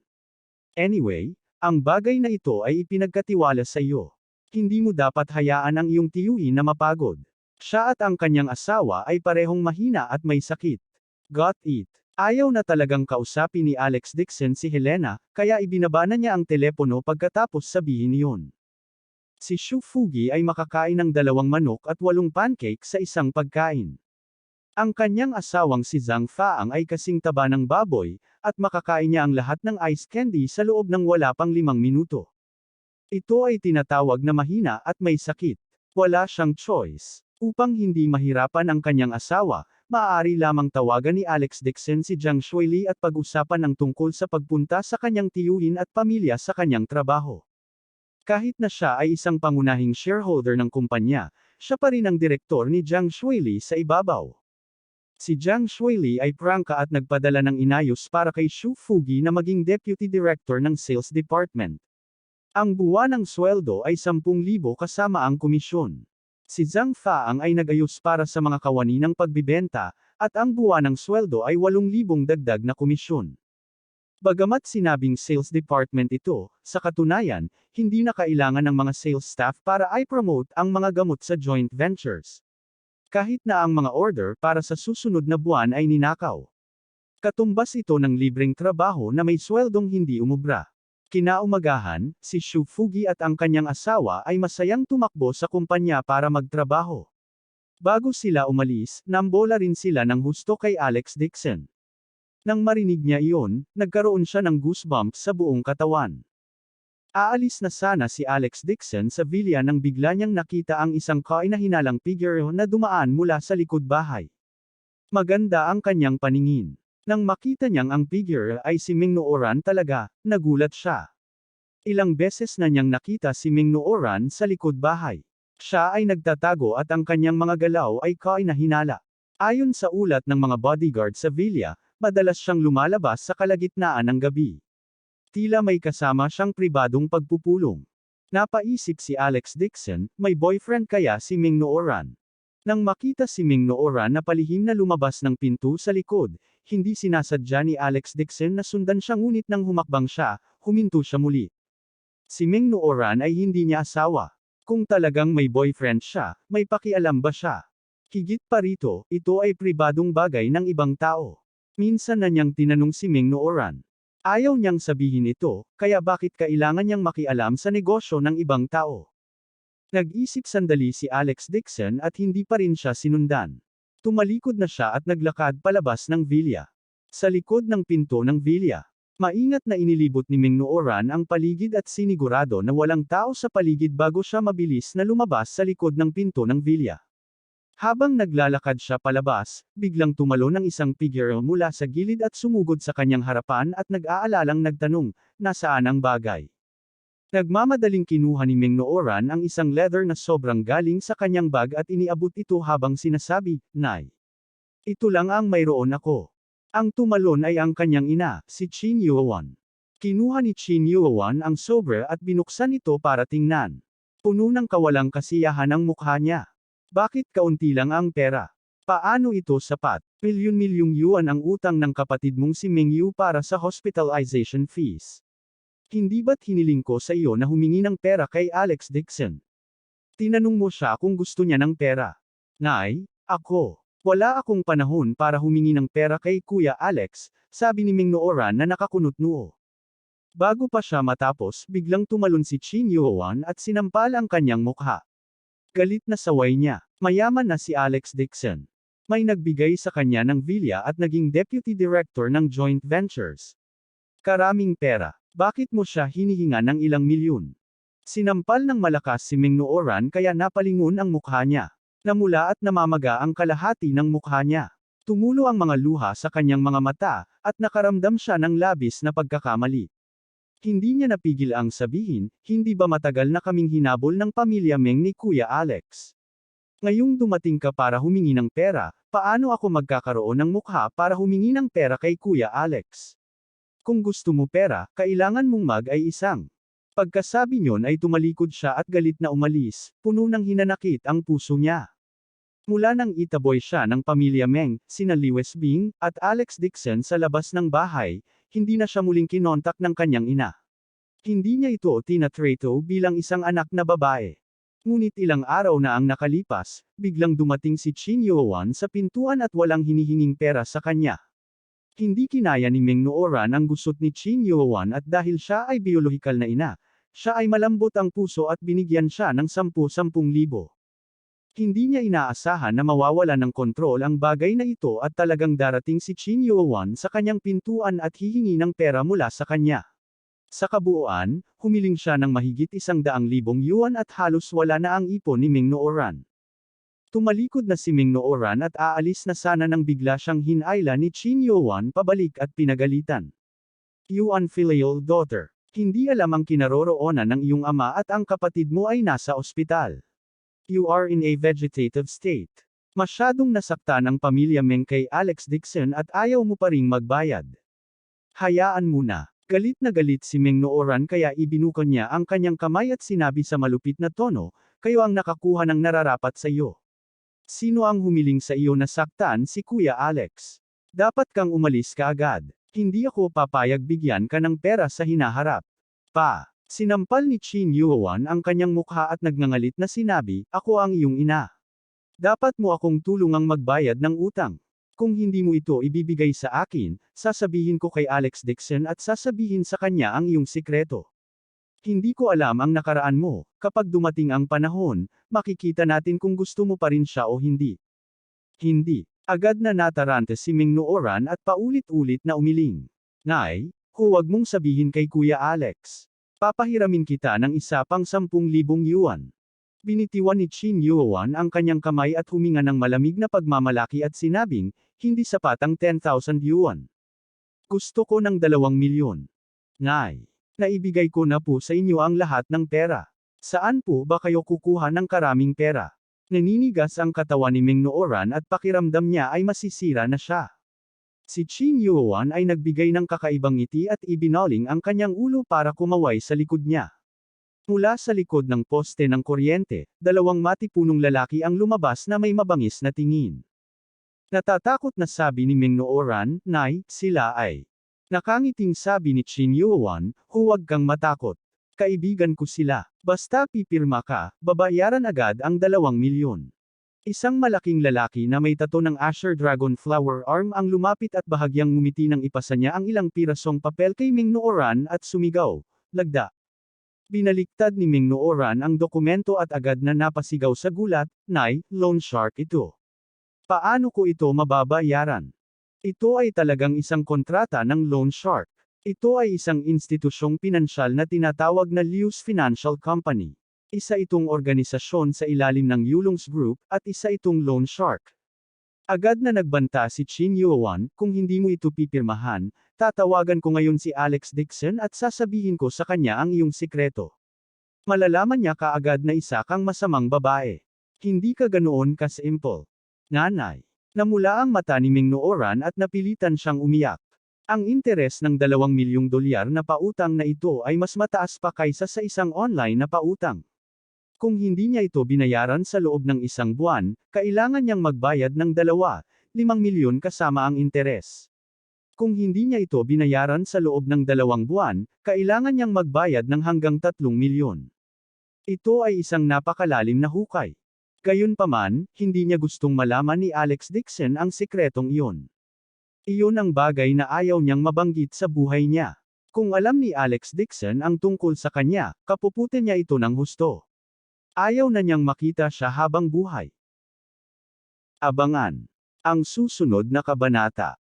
Anyway, ang bagay na ito ay ipinagkatiwala sa iyo. Hindi mo dapat hayaan ang iyong tiyuhin na mapagod. Siya at ang kanyang asawa ay parehong mahina at may sakit. Got it. Ayaw na talagang kausapin ni Alex Dixon si Helena, kaya ibinaba na niya ang telepono pagkatapos sabihin iyon. Si Shu Fugi ay makakain ng 2 manok at 8 pancake sa isang pagkain. Ang kanyang asawang si Zhang Faang ay kasing taba ng baboy, at makakain niya ang lahat ng ice candy sa loob ng wala pang 5 minuto. Ito ay tinatawag na mahina at may sakit. Wala siyang choice. Upang hindi mahirapan ang kanyang asawa, maaari lamang tawagan ni Alex Dixon si Jiang Shuili at pag-usapan ang tungkol sa pagpunta sa kanyang tiyuhin at pamilya sa kanyang trabaho. Kahit na siya ay isang pangunahing shareholder ng kumpanya, siya pa rin ang direktor ni Jiang Shuili sa ibabaw. Si Jiang Shuili ay prangka at nagpadala ng inayos para kay Shu Fugi na maging deputy director ng sales department. Ang buwanang sweldo ay 10,000 kasama ang komisyon. Si Zhang Faang ay nagayos para sa mga kawani ng pagbibenta, at ang buwanang sweldo ay 8,000 dagdag na komisyon. Bagamat sinabing sales department ito, sa katunayan, hindi na kailangan ng mga sales staff para i-promote ang mga gamot sa joint ventures. Kahit na ang mga order para sa susunod na buwan ay ninakaw. Katumbas ito ng libreng trabaho na may sweldong hindi umubra. Kinaumagahan, si Shu Fugi at ang kanyang asawa ay masayang tumakbo sa kumpanya para magtrabaho. Bago sila umalis, nambola rin sila ng husto kay Alex Dixon. Nang marinig niya iyon, nagkaroon siya ng goosebumps sa buong katawan. Aalis na sana si Alex Dixon sa villa nang bigla niyang nakita ang isang kainahinalang figure na dumaan mula sa likod bahay. Maganda ang kanyang paningin. Nang makita niyang ang figure ay si Ming Nooran talaga, nagulat siya. Ilang beses na niyang nakita si Ming Nooran sa likod bahay. Siya ay nagtatago at ang kanyang mga galaw ay kainahinala. Ayon sa ulat ng mga bodyguard sa villa, madalas siyang lumalabas sa kalagitnaan ng gabi. Tila may kasama siyang pribadong pagpupulong. Napaisip si Alex Dixon, may boyfriend kaya si Ming Nooran. Nang makita si Ming Nooran na palihim na lumabas ng pinto sa likod, hindi sinasadya ni Alex Dixon na sundan siya ngunit nang humakbang siya, huminto siya muli. Si Ming Nooran ay hindi niya asawa. Kung talagang may boyfriend siya, may pakialam ba siya? Higit pa rito, ito ay pribadong bagay ng ibang tao. Minsan na niyang tinanong si Ming Nooran. Ayaw niyang sabihin ito, kaya bakit kailangan niyang makialam sa negosyo ng ibang tao? Nag-isip sandali si Alex Dixon at hindi pa rin siya sinundan. Tumalikod na siya at naglakad palabas ng villa. Sa likod ng pinto ng villa, maingat na inilibot ni Ming Nooran ang paligid at sinigurado na walang tao sa paligid bago siya mabilis na lumabas sa likod ng pinto ng villa. Habang naglalakad siya palabas, biglang tumalon ang isang figure mula sa gilid at sumugod sa kanyang harapan at nag-aalalang nagtanong, nasaan ang bagay? Nagmamadaling kinuha ni Ming Nooran ang isang leather na sobrang galing sa kanyang bag at iniabot ito habang sinasabi, Nay. Ito lang ang mayroon ako. Ang tumalon ay ang kanyang ina, si Chin Yuan. Kinuha ni Chin Yuan ang sobre at binuksan ito para tingnan. Puno ng kawalang kasiyahan ang mukha niya. Bakit kaunti lang ang pera? Paano ito sapat? Milyon-milyong yuan ang utang ng kapatid mong si Ming Yu para sa hospitalization fees. Hindi ba't hiniling ko sa iyo na humingi ng pera kay Alex Dixon? Tinanong mo siya kung gusto niya ng pera. Nay, ako. Wala akong panahon para humingi ng pera kay Kuya Alex, sabi ni Ming Nooran na nakakunot noo. Bago pa siya matapos, biglang tumalon si Chin Yuan at sinampal ang kanyang mukha. Galit na saway niya. Mayaman na si Alex Dixon. May nagbigay sa kanya ng villa at naging deputy director ng joint ventures. Karaming pera. Bakit mo siya hinihinga ng ilang milyon? Sinampal ng malakas si Ming Nooran kaya napalingon ang mukha niya. Namula at namamaga ang kalahati ng mukha niya. Tumulo ang mga luha sa kanyang mga mata, at nakaramdam siya ng labis na pagkakamali. Hindi niya napigil ang sabihin, hindi ba matagal na kaming hinabol ng pamilya Meng ni Kuya Alex? Ngayong dumating ka para humingi ng pera, paano ako magkakaroon ng mukha para humingi ng pera kay Kuya Alex? Kung gusto mo pera, kailangan mong mag-ay-isang. Pagkasabi niyon ay tumalikod siya at galit na umalis, puno ng hinanakit ang puso niya. Mula nang itaboy siya ng pamilya Meng, sina Lewis Bing, at Alex Dixon sa labas ng bahay, hindi na siya muling kinontak ng kanyang ina. Hindi niya ito tinatrato bilang isang anak na babae. Ngunit ilang araw na ang nakalipas, biglang dumating si Chin Yuan sa pintuan at walang hinihinging pera sa kanya. Hindi kinaya ni Ming Nooran ang gusot ni Chin Yuan at dahil siya ay biolohikal na ina, siya ay malambot ang puso at binigyan siya ng 10,000. Hindi niya inaasahan na mawawala ng kontrol ang bagay na ito at talagang darating si Chin Yuan sa kanyang pintuan at hihingi ng pera mula sa kanya. Sa kabuuan, humiling siya ng mahigit 100,000 yuan at halos wala na ang ipon ni Ming Nooran. Tumalikod na si Ming Nooran at aalis na sana nang bigla siyang hinayla ni Chin Yuan pabalik at pinagalitan. Yuan filial daughter, hindi alam ang kinaroroonan ng iyong ama at ang kapatid mo ay nasa ospital. You are in a vegetative state. Masyadong nasaktan ang pamilya Meng kay Alex Dixon at ayaw mo pa ring magbayad. Hayaan mo na. Galit na galit si Ming Nooran kaya ibinukan niya ang kanyang kamay at sinabi sa malupit na tono, kayo ang nakakuha ng nararapat sa iyo. Sino ang humiling sa iyo na saktan si Kuya Alex? Dapat kang umalis kaagad. Hindi ako papayag bigyan ka ng pera sa hinaharap. Pa. Sinampal ni Chin Yuan ang kanyang mukha at nagngangalit na sinabi, ako ang iyong ina. Dapat mo akong tulungang magbayad ng utang. Kung hindi mo ito ibibigay sa akin, sasabihin ko kay Alex Dixon at sasabihin sa kanya ang iyong sikreto. Hindi ko alam ang nakaraan mo, kapag dumating ang panahon, makikita natin kung gusto mo pa rin siya o hindi. Hindi. Agad na natarante si Ming Nooran at paulit-ulit na umiling. Nay, huwag mong sabihin kay Kuya Alex. Papahiramin kita ng isa pang 10,000 yuan. Binitiwan ni Chin Yuan ang kanyang kamay at huminga ng malamig na pagmamalaki at sinabing, hindi sapat ang 10,000 yuan. Gusto ko ng 2 milyon. Nay, naibigay ko na po sa inyo ang lahat ng pera. Saan po ba kayo kukuha ng karaming pera? Naninigas ang katawan ni Ming Nooran at pakiramdam niya ay masisira na siya. Si Chin Yuan ay nagbigay ng kakaibang ngiti at ibinoling ang kanyang ulo para kumaway sa likod niya. Mula sa likod ng poste ng kuryente, 2 matipunong lalaki ang lumabas na may mabangis na tingin. Natatakot na sabi ni Ming Nooran, Nay, sila ay. Nakangiting sabi ni Chin Yuan, huwag kang matakot. Kaibigan ko sila. Basta pipirma ka, babayaran agad ang 2 milyon. Isang malaking lalaki na may tato ng Asher Dragon Flower Arm ang lumapit at bahagyang ngumiti nang ipasa niya ang ilang pirasong papel kay Ming Nooran at sumigaw, lagda. Binaliktad ni Ming Nooran ang dokumento at agad na napasigaw sa gulat, "Nay, loan shark ito. Paano ko ito mababayaran? Ito ay talagang isang kontrata ng loan shark. Ito ay isang institusyong pinansyal na tinatawag na Lius Financial Company. Isa itong organisasyon sa ilalim ng Yulong's Group, at isa itong loan shark." Agad na nagbanta si Chin Yuan, "Kung hindi mo ito pipirmahan, tatawagan ko ngayon si Alex Dixon at sasabihin ko sa kanya ang iyong sikreto. Malalaman niya kaagad na isa kang masamang babae. Hindi ka ganoon ka-simple." Nanay. Namula ang mata ni Ming Nooran at napilitan siyang umiyak. Ang interes ng $2 milyong na pautang na ito ay mas mataas pa kaysa sa isang online na pautang. Kung hindi niya ito binayaran sa loob ng isang buwan, kailangan niyang magbayad ng 5 milyon kasama ang interes. Kung hindi niya ito binayaran sa loob ng 2 buwan, kailangan niyang magbayad ng hanggang 3 milyon. Ito ay isang napakalalim na hukay. Gayunpaman, hindi niya gustong malaman ni Alex Dixon ang sikretong iyon. Iyon ang bagay na ayaw niyang mabanggit sa buhay niya. Kung alam ni Alex Dixon ang tungkol sa kanya, kapuputin niya ito ng husto. Ayaw na niyang makita siya habang buhay. Abangan ang susunod na kabanata.